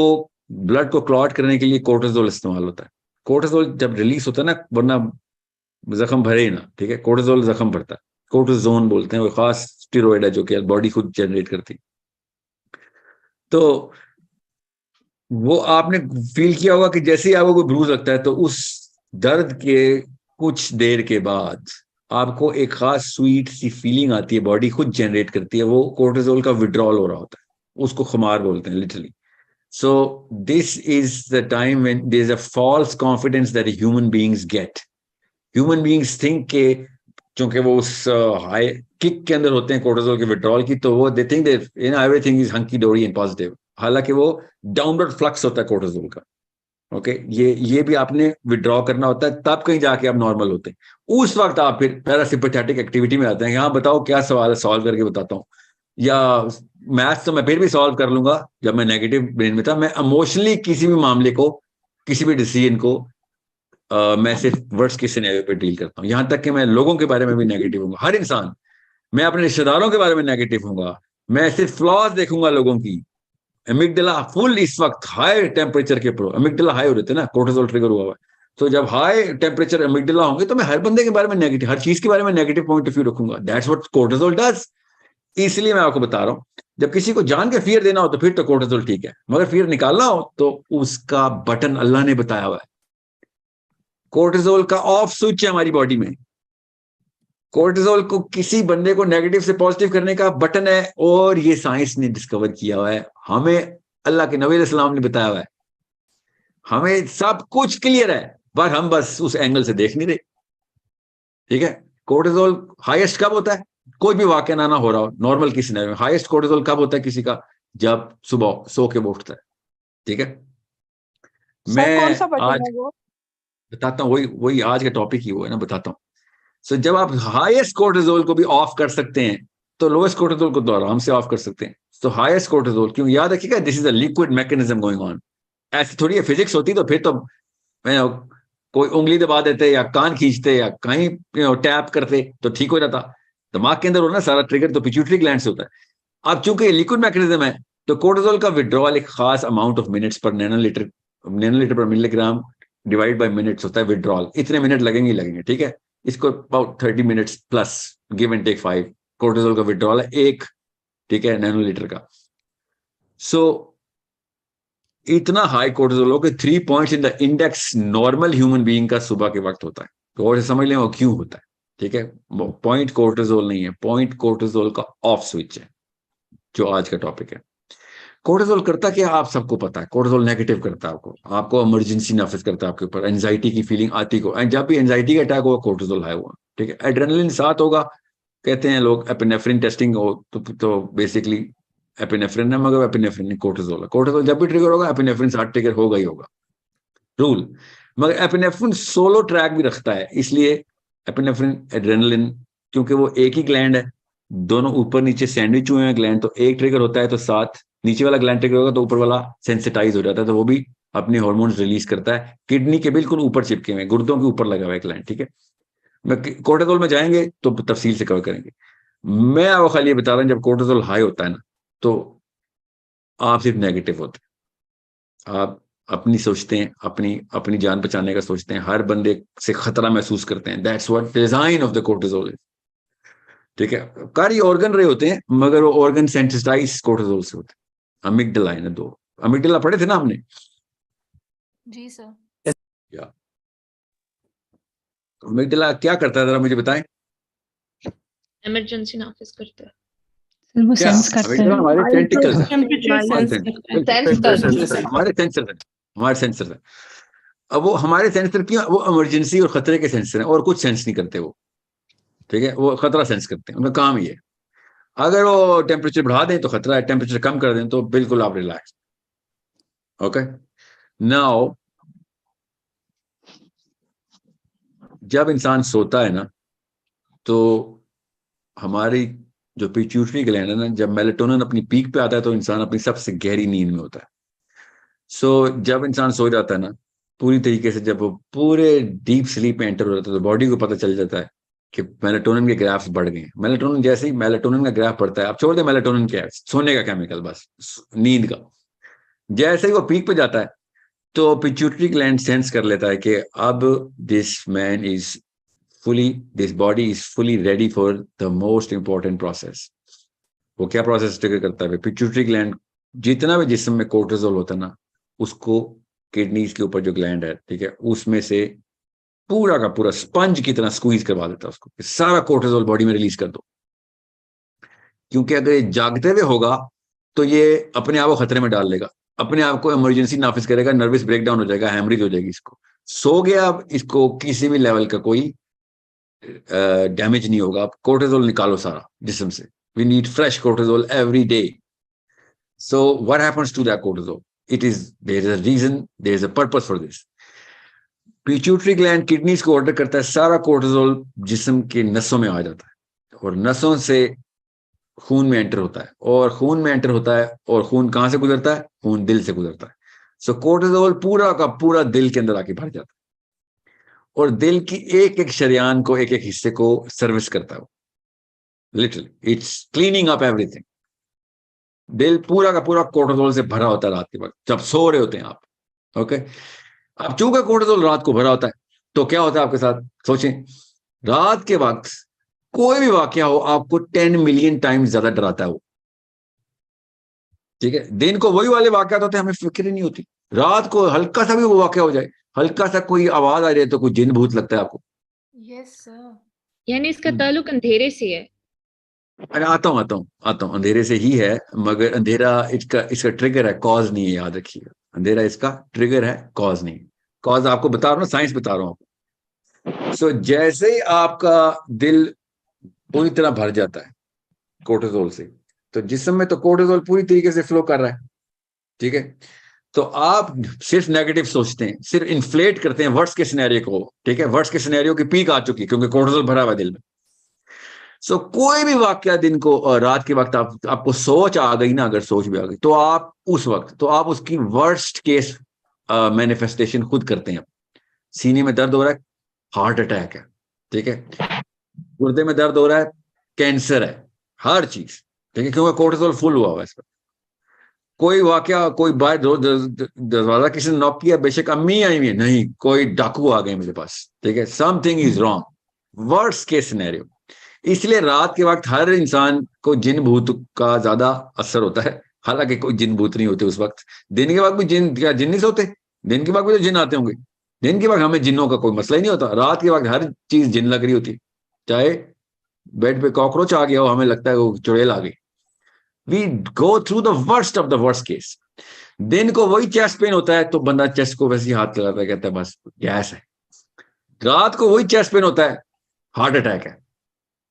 ब्लड को क्लॉट करने के लिए कोर्टिसोल इस्तेमाल होता है। कोर्टिसोल जब रिलीज होता है ना, वरना जख्म भरे ही ना, ठीक है, कोर्टिसोल जख्म भरता है, कोर्टिजोन बोलते हैं, वो खास स्टेरॉइड है जो कि बॉडी खुद जनरेट करती। तो वो आपने फील किया होगा कि जैसे ही आपको कोई ब्रूज लगता है तो उस दर्द के कुछ देर के बाद आपको एक खास स्वीट सी फीलिंग आती है, बॉडी खुद जनरेट करती है, वो कोर्टिसोल का विड्रॉल हो रहा होता है, उसको खुमार बोलते हैं literally. So this is the time when there is a false confidence that human beings get. Human beings think के क्योंकि वो उस हाई किक के अंदर होते हैं कोर्टिसोल के विड्रॉल की, तो वो they think that everything is hunky dory and positive, हालांकि वो डाउनवर्ड फ्लक्स होता है कोर्टिसोल का। ओके, ये भी आपने विड्रॉ करना होता है, तब कहीं जाके आप नॉर्मल होते हैं। उस वक्त आप फिर पैरासिम्पैथेटिक एक्टिविटी में आते हैं, यहाँ बताओ क्या सवाल है, सॉल्व करके बताता हूँ। या मैथ्स तो मैं फिर भी सॉल्व कर लूंगा जब मैं नेगेटिव ब्रेन में था। मैं इमोशनली किसी भी मामले को, किसी भी डिसीजन को मैं सिर्फ वर्ड्स के सिनेरियो पे डील करता हूँ। यहाँ तक कि मैं लोगों के बारे में भी नेगेटिव हूँ, हर इंसान, मैं अपने रिश्तेदारों के बारे में नेगेटिव हूँ, मैं सिर्फ फ्लॉज देखूंगा लोगों की। एमिगडाला फुल इस वक्त हाई टेम्परेचर के ऊपर, एमिगडाला हाई हो रहे थे ना, कोर्टिसोल ट्रिगर हुआ हुआ है, तो जब हाई टेम्परेचर एमिगडाला होंगे तो मैं हर बंदे के बारे में नेगेटिव, हर चीज के बारे में नेगेटिव पॉइंट ऑफ व्यू रखूंगा। That's what cortisol does. इसलिए मैं आपको बता रहा हूं, जब किसी को जान के फियर देना हो तो फिर तो कोर्टिसोल ठीक है, मगर फियर निकालना हो तो उसका बटन अल्लाह ने बताया हुआ है। कोर्टिसोल का ऑफ स्विच है हमारी बॉडी में। कोर्टिसोल को किसी बंदे को नेगेटिव से पॉजिटिव करने का बटन है, और ये साइंस ने डिस्कवर किया हुआ है, हमें अल्लाह के नबी अलैहिस्सलाम ने बताया हुआ है, हमें सब कुछ क्लियर है, पर हम बस उस एंगल से देख नहीं रहे। ठीक है, कोर्टिसोल हाईएस्ट कब होता है? कोई भी वाकया ना हो रहा हो, नॉर्मल किसी ने, हाईएस्ट कोर्टिसोल कब होता है किसी का? जब सुबह सो के वो उठता है। ठीक है, मैं कौन सा बटन आज है वो? बताता हूँ, वही आज का टॉपिक ही वो है ना, बताता हूँ। सो जब आप हाईएस्ट कोर्टिसोल को भी ऑफ कर सकते हैं तो लोएस्ट कोर्टिसोल को तो आराम से ऑफ कर सकते हैं। तो हाईएस्ट कोर्टिसोल, क्यों, याद रखिएगा, this is a liquid mechanism going on. ऐसी थोड़ी है फिजिक्स होती तो फिर तो कोई उंगली दबा देते या कान खींचते या कहीं टैप करते तो ठीक हो जाता। दिमाग के अंदर हो ना सारा ट्रिगर तो पिट्यूटरी ग्लैंड से होता है। अब चूंकि लिक्विड मैकेनिज्म है तो कोर्टिसोल का विड्रॉल एक खास अमाउंट ऑफ मिनट्स पर नैनोलीटर पर मिलीग्राम डिवाइड बाय मिनट्स होता है विड्रॉल, इतने मिनट लगेंगे लगेंगे, ठीक है। इसको about 30 minutes plus give and take 5 cortisol का विड्रॉल है एक, ठीक है, नैनोलीटर का। सो इतना हाई कोर्टिसोल हो कि 3 points in the index normal human being का सुबह के वक्त होता है। तो और समझ लें वो क्यों होता है, ठीक है। पॉइंट कोर्टिसोल नहीं है, पॉइंट कोर्टिसोल का ऑफ स्विच है, जो आज का टॉपिक है। कोर्टिसोल करता क्या आप सबको पता है, कोर्टिसोल नेगेटिव करता है आपको इमरजेंसी नाफिज करता है आपके ऊपर, एंजाइटी की फीलिंग आती को, जब भी एंजाइटी का अटैक होगा कोर्टिसोल हाई हुआ, ठीक है। एड्रेनलिन साथ होगा, कहते हैं लोग एपिनेफ्रिन टेस्टिंग हो तो बेसिकली एपिनेफ्रिन है, मगर एपिनेफ्रिन नहीं, कोर्टिसोल है। कोर्टिसोल जब भी ट्रिगर होगा एपिनेफ्रिन साथ ट्रिगर होगा ही होगा, रूल। मगर एपिनेफ्रिन सोलो ट्रैक भी रखता है, इसलिए एपिनेफ्रिन एड्रेनलिन, क्योंकि वो एक ही ग्लैंड है, दोनों ऊपर नीचे सैंडविच हुए हैं ग्लैंड, तो एक ट्रिगर होता है तो साथ नीचे वाला ग्लैंड ट्रिगर होगा तो ऊपर वाला सेंसिटाइज हो जाता है, तो वो भी अपने हार्मोन्स रिलीज करता है। किडनी के बिल्कुल ऊपर चिपके हुए, गुर्दों के ऊपर लगा हुआ है ग्लैंड, ठीक है। मैं कोर्टिसोल में जाएंगे तो तफसील से कवर करेंगे। मैं आपको खाली ये बता रहा हूं, जब कोर्टिसोल हाई होता है ना तो आप सिर्फ नेगेटिव होते हैं, आप अपनी सोचते हैं, अपनी जान बचाने का सोचते हैं, हर बंदे से खतरा महसूस करते हैं। That's what design of the cortisol is, ठीक है। कारी ऑर्गन रहे होते हैं मगर वो ऑर्गन सेंसिटाइज कोर्टिसोल से होते हैं। अमिगडाला है ना, 2 अमिगडाला पढ़े थे ना हमने? जी सर। या अमिगडाला क्या करता है जरा मुझे बताएं। इमरजेंसी नाफिज करता है सर, वो क्या सेंस करता है। हमारे टेंटिकल्स हैं, टेम्परेचर सेंस हमारे सेंसर है। अब वो हमारे सेंसर क्यों, वो इमरजेंसी और खतरे के सेंसर हैं, और कुछ सेंस नहीं करते वो, ठीक है। वो खतरा सेंस करते हैं, उनका काम ही है। अगर वो टेम्परेचर बढ़ा दें तो खतरा है, टेम्परेचर कम कर दें तो बिल्कुल आप रिलैक्स। ओके, नाउ जब इंसान सोता है ना तो हमारी जो पिट्यूटरी ग्लैंड है ना, जब मेलेटोनिन अपनी पीक पे आता है तो इंसान अपनी सबसे गहरी नींद में होता है। सो जब इंसान सो जाता है ना पूरी तरीके से, जब वो पूरे डीप स्लीप में एंटर हो जाता है तो बॉडी को पता चल जाता है कि मेलेटोनिन के ग्राफ्स बढ़ गए हैं। मेलेटोनिन जैसे ही मेलेटोनिन का ग्राफ बढ़ता है, आप छोड़ दें मेलेटोनिन क्या है, सोने का केमिकल, बस नींद का। जैसे ही वो पीक पे जाता है तो पिट्यूटरी ग्लैंड सेंस कर लेता है कि अब this body is fully ready for the most important process. वो क्या प्रोसेस ट्रिगर करता है? पिट्यूटरी ग्लैंड जितना भी जिस्म में कोर्टिसोल होता है ना, उसको किडनीज के ऊपर जो ग्लैंड है, ठीक है, उसमें से पूरा का पूरा स्पंज की तरह स्क्वीज करवा देता है उसको, सारा कोर्टिसोल बॉडी में रिलीज कर दो। क्योंकि अगर ये जागते हुए होगा तो ये अपने आप को खतरे में डाल लेगा, अपने आप को इमरजेंसी नाफिज करेगा, नर्वस ब्रेकडाउन हो जाएगा, हेमरेज हो जाएगी। इसको सो गया, अब इसको किसी भी लेवल का कोई डैमेज नहीं होगा। आप कोर्टिसोल निकालो सारा जिस्म से, we need fresh cortisol every day. So what happens to that cortisol? There is a reason, there is a purpose for this. Pituitary gland kidneys को ऑर्डर करता है, सारा कोर्टिसोल जिस्म के नसों में आ जाता है और नसों से खून में एंटर होता है, और खून में एंटर होता है, और खून कहां से गुजरता है? खून दिल से गुजरता है। सो कोर्टिसोल पूरा का पूरा दिल के अंदर आके भर जाता है और दिल की एक एक शरियान को, एक एक हिस्से को सर्विस करता है। Literally it's cleaning up everything. दिल पूरा का पूरा कोर्टिसोल से भरा होता है रात के वक्त जब सो रहे होते हैं आप। ओके, अब चूंकि कोर्टिसोल रात को भरा होता है तो क्या होता है आपके साथ? सोचें, रात के वक्त कोई भी वाकया हो आपको 10 मिलियन टाइम्स ज्यादा डराता है वो, ठीक है। दिन को वही वाले वाकयात होते हैं, हमें फिक्र ही नहीं होती। रात को हल्का सा भी वो वाकया हो जाए, हल्का सा कोई आवाज आ रही है तो कोई जिन भूत लगता है आपको। यस सर, यानी इसका ताल्लुक अंधेरे से है। अरे आता हूं, अंधेरे से ही है, मगर अंधेरा इसका ट्रिगर है, कॉज नहीं है, याद रखिएगा। अंधेरा इसका ट्रिगर है, कॉज नहीं। कॉज आपको बता रहा हूं, साइंस बता रहा हूं आपको। सो जैसे ही आपका दिल पूरी तरह भर जाता है कोर्टिसोल से, तो जिस्म में तो कोर्टिसोल पूरी तरीके से फ्लो कर रहा है, ठीक है। तो आप सिर्फ नेगेटिव सोचते हैं, सिर्फ इन्फ्लेट करते हैं वर्स्ट के सिनेरियो को, ठीक है। वर्स्ट के सिनेरियो की पीक आ चुकी क्योंकि कोर्टिसोल भरा हुआ दिल में। सो कोई भी वाकया दिन को और रात के वक्त आपको सोच आ गई ना, अगर सोच भी आ गई तो आप उस वक्त तो आप उसकी वर्स्ट केस मैनिफेस्टेशन खुद करते हैं। सीने में दर्द हो रहा है, हार्ट अटैक है, ठीक है। गुर्दे में दर्द हो रहा है, कैंसर है, हर चीज, ठीक है, क्योंकि कोर्टिसोल फुल हुआ हुआ है इस पर। कोई वाकया, कोई बार दरवाजा किसी ने नॉक किया, बेशक अम्मी आई हुई है, नहीं कोई डाकू आ गए मेरे पास, ठीक है, something is wrong, worst case scenario. इसलिए रात के वक्त हर इंसान को जिन भूत का ज्यादा असर होता है, हालांकि कोई जिन भूत नहीं होते उस वक्त। दिन के वक्त भी जिन, क्या जिन नहीं सोते? दिन के वक्त भी तो जिन आते होंगे। दिन के वक्त हमें जिन्नों का कोई मसला ही नहीं होता, रात के वक्त हर चीज जिन लग रही होती, चाहे बेड पे कॉकरोच आ गया हो, हमें लगता है वो चुड़ैल आ गई। We go through the worst of the worst case. दिन को वही चेस्ट पेन होता है तो बंदा चेस्ट को वैसे ही हाथ लगाता है, कहता है बस गैस है। रात को वही चेस्ट पेन होता है, हार्ट अटैक है।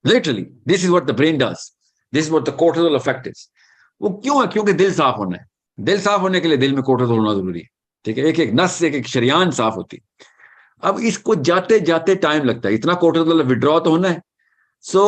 Literally this is what the brain does, this is what the cortisol effect is. वो क्यों है? क्योंकि दिल साफ होना है। दिल साफ होने के लिए दिल में कोर्टिसोल होना जरूरी है, ठीक है। एक एक नस, एक एक शरियान साफ होती है। अब इसको जाते जाते टाइम लगता है, इतना कोर्टिसोल विड्रॉ तो होना है। सो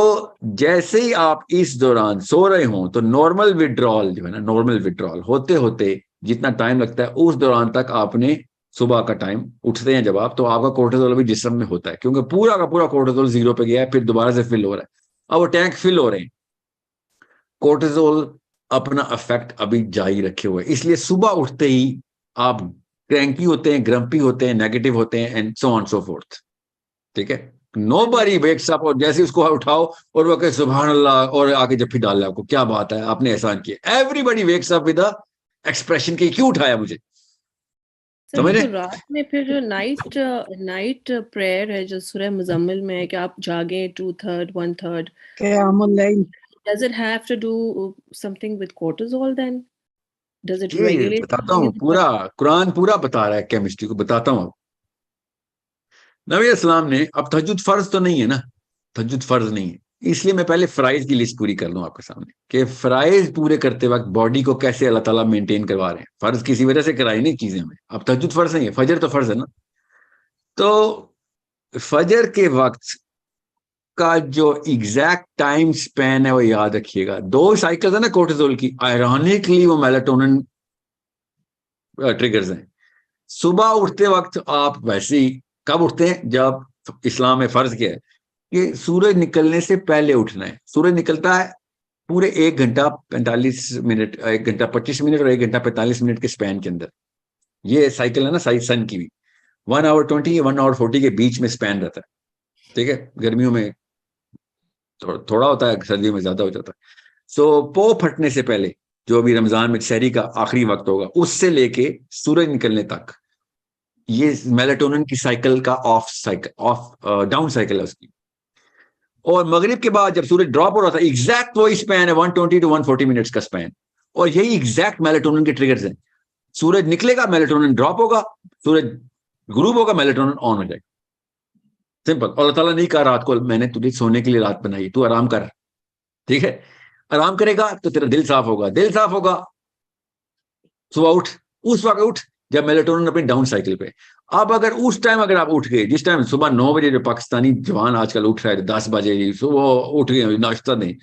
जैसे ही आप इस दौरान सो रहे हो तो नॉर्मल विड्रॉल जो है ना, नॉर्मल विड्रॉल होते होते जितना टाइम लगता है, उस दौरान तक आपने, सुबह का टाइम उठते हैं जब आप, तो आपका कोर्टिसोल भी जिस्म में होता है, क्योंकि पूरा का पूरा कोर्टिसोल जीरो पे गया है, फिर दोबारा से फिल हो रहा है। अब वो टैंक फिल हो रहे हैं, कोर्टिसोल अपना इफेक्ट अभी जारी रखे हुए, इसलिए सुबह उठते ही आप क्रैंकी होते हैं, ग्रम्पी होते हैं, नेगेटिव होते हैं, and so on so fourth, ठीक है। नोबडी वेक्स अप और जैसे उसको उठाओ और वो कहे सुभान अल्लाह और आके जब फिर डाल ले आपको, क्या बात है आपने एहसान किया। Everybody wakes up with a expression के क्यों उठाया मुझे, समझ रहे? तो रात में फिर जो नाइट प्रेयर है जो सूरह मुज़म्मिल में है कि आप जागे 2/3 1/3, does it have to do something with cortisol then? Does it regulate? बताता हूँ, पूरा कुरान पूरा बता रहा है केमिस्ट्री को, बताता हूँ। नबी अस्सलाम ने, अब तहज्जुद फर्ज तो नहीं है ना, तहज्जुद फर्ज नहीं है, इसलिए मैं पहले फराइज की लिस्ट पूरी कर लूं आपके सामने कि फराइज पूरे करते वक्त बॉडी को कैसे अल्लाह ताला मेंटेन करवा रहे हैं। फर्ज किसी वजह से कराई नहीं चीजें हमें, अब तहज्जुद फर्ज नहीं है, फजर तो फर्ज है ना। तो फजर के वक्त का जो एग्जैक्ट टाइम स्पैन है वो याद रखिएगा। 2 साइकिल्स है ना कोर्टिसोल की, आयरॉनिकली वो मेलाटोनिन ट्रिगर्स हैं। सुबह उठते वक्त आप वैसे ही कब उठते हैं, जब इस्लाम में फर्ज किया है कि सूरज निकलने से पहले उठना है। सूरज निकलता है पूरे 1 घंटा 45 मिनट, 1 घंटा 25 मिनट और 1 घंटा 45 मिनट के स्पैन के अंदर, ये साइकिल है ना सन की भी। 1 hour 20 1 hour 40 के बीच में स्पैन रहता है, ठीक है। गर्मियों में थोड़ा होता है, सर्दियों में ज्यादा हो जाता है। सो पो फटने से पहले, जो अभी रमजान में शहरी का आखिरी वक्त होगा, उससे लेके सूरज निकलने तक ये मेलाटोनिन की साइकिल का डाउन साइकिल है उसकी। और मगरिब के बाद जब सूरज ड्रॉप हो रहा था, एग्जैक्ट वही स्पैन है 120 to 140 मिनट्स का स्पैन, और यही एग्जैक्ट मेलाटोनिन के ट्रिगर्स हैं। सूरज निकलेगा, मेलाटोनिन ड्रॉप होगा, सूरज गुरूब होगा, मेलाटोनिन ऑन हो जाएगा, सिंपल। अल्लाह ताला नहीं कहा रात को मैंने तुझे सोने के लिए रात बनाई, तू आराम कर, ठीक है। आराम करेगा तो तेरा दिल साफ होगा, दिल साफ होगा, सुबह उठ, उस वक्त उठ जब मेलाटोनिन अपनी डाउन साइकिल पे। अब अगर उस टाइम अगर आप उठ गए, जिस टाइम सुबह 9 बजे, जो पाकिस्तानी जवान आजकल उठ रहा है 10 बजे सुबह उठ गए, नाश्ता नहीं,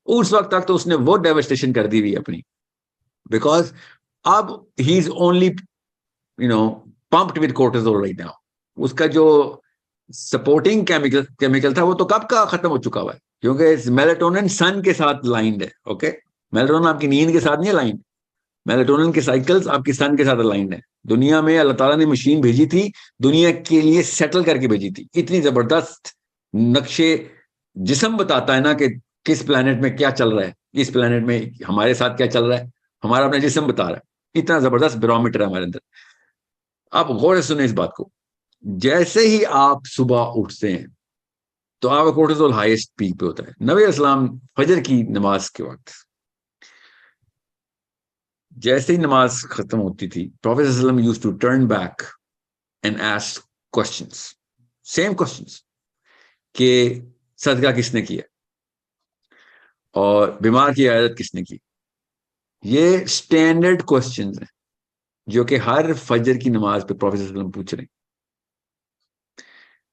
उस वक्त तक तो उसने वो डेवस्टेशन कर दी हुई अपनी, बिकॉज अब he is only pumped with cortisol right now. उसका जो सपोर्टिंग केमिकल था वो तो कब का खत्म हो चुका हुआ है, क्योंकि मेलाटोनिन सन के साथ लाइंड है, ओके। मेलाटोनिन आपकी नींद के साथ नहीं है लाइंड, मेलाटोनिन के साइकिल्स आपकी सन के साथ अलाइंड है। दुनिया में अल्लाह ताला ने मशीन भेजी थी, दुनिया के लिए सेटल करके भेजी थी। इतनी जबरदस्त नक्शे जिस्म बताता है ना कि किस प्लेनेट में क्या चल रहा है, इस प्लेनेट में हमारे साथ क्या चल रहा है, हमारा अपना जिस्म बता रहा है। इतना जबरदस्त बैरोमीटर है हमारे अंदर। आप गौर से सुने इस बात को, जैसे ही आप सुबह उठते हैं तो आपका कोर्टिसोल हाईएस्ट पीक पे होता है। नबी अस्सलाम फजर की नमाज के वक्त जैसे ही नमाज खत्म होती थी, प्रॉफेट सल्लल्लाहु अलैहि वसल्लम used to turn back and ask questions, same questions, कि सदका किसने किया और बीमार की इयादत किसने की। ये स्टैंडर्ड क्वेश्चंस हैं जो कि हर फजर की नमाज पे प्रॉफेट सल्लल्लाहु अलैहि वसल्लम पूछ रहे हैं।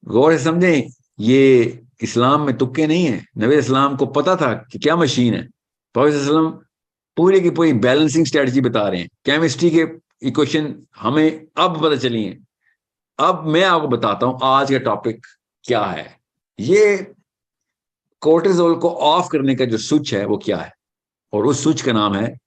गौर से समझें, ये इस्लाम में तुक्के नहीं है। नबी इस्लाम को पता था कि क्या मशीन है। प्रॉफेट सल्लल्लाहु अलैहि वसल्लम पूरी की पूरी बैलेंसिंग स्ट्रेटजी बता रहे हैं। केमिस्ट्री के इक्वेशन हमें अब पता चली हैं। अब मैं आपको बताता हूं आज का टॉपिक क्या है। ये कोर्टिसोल को ऑफ करने का जो स्विच है वो क्या है। और उस स्विच का नाम है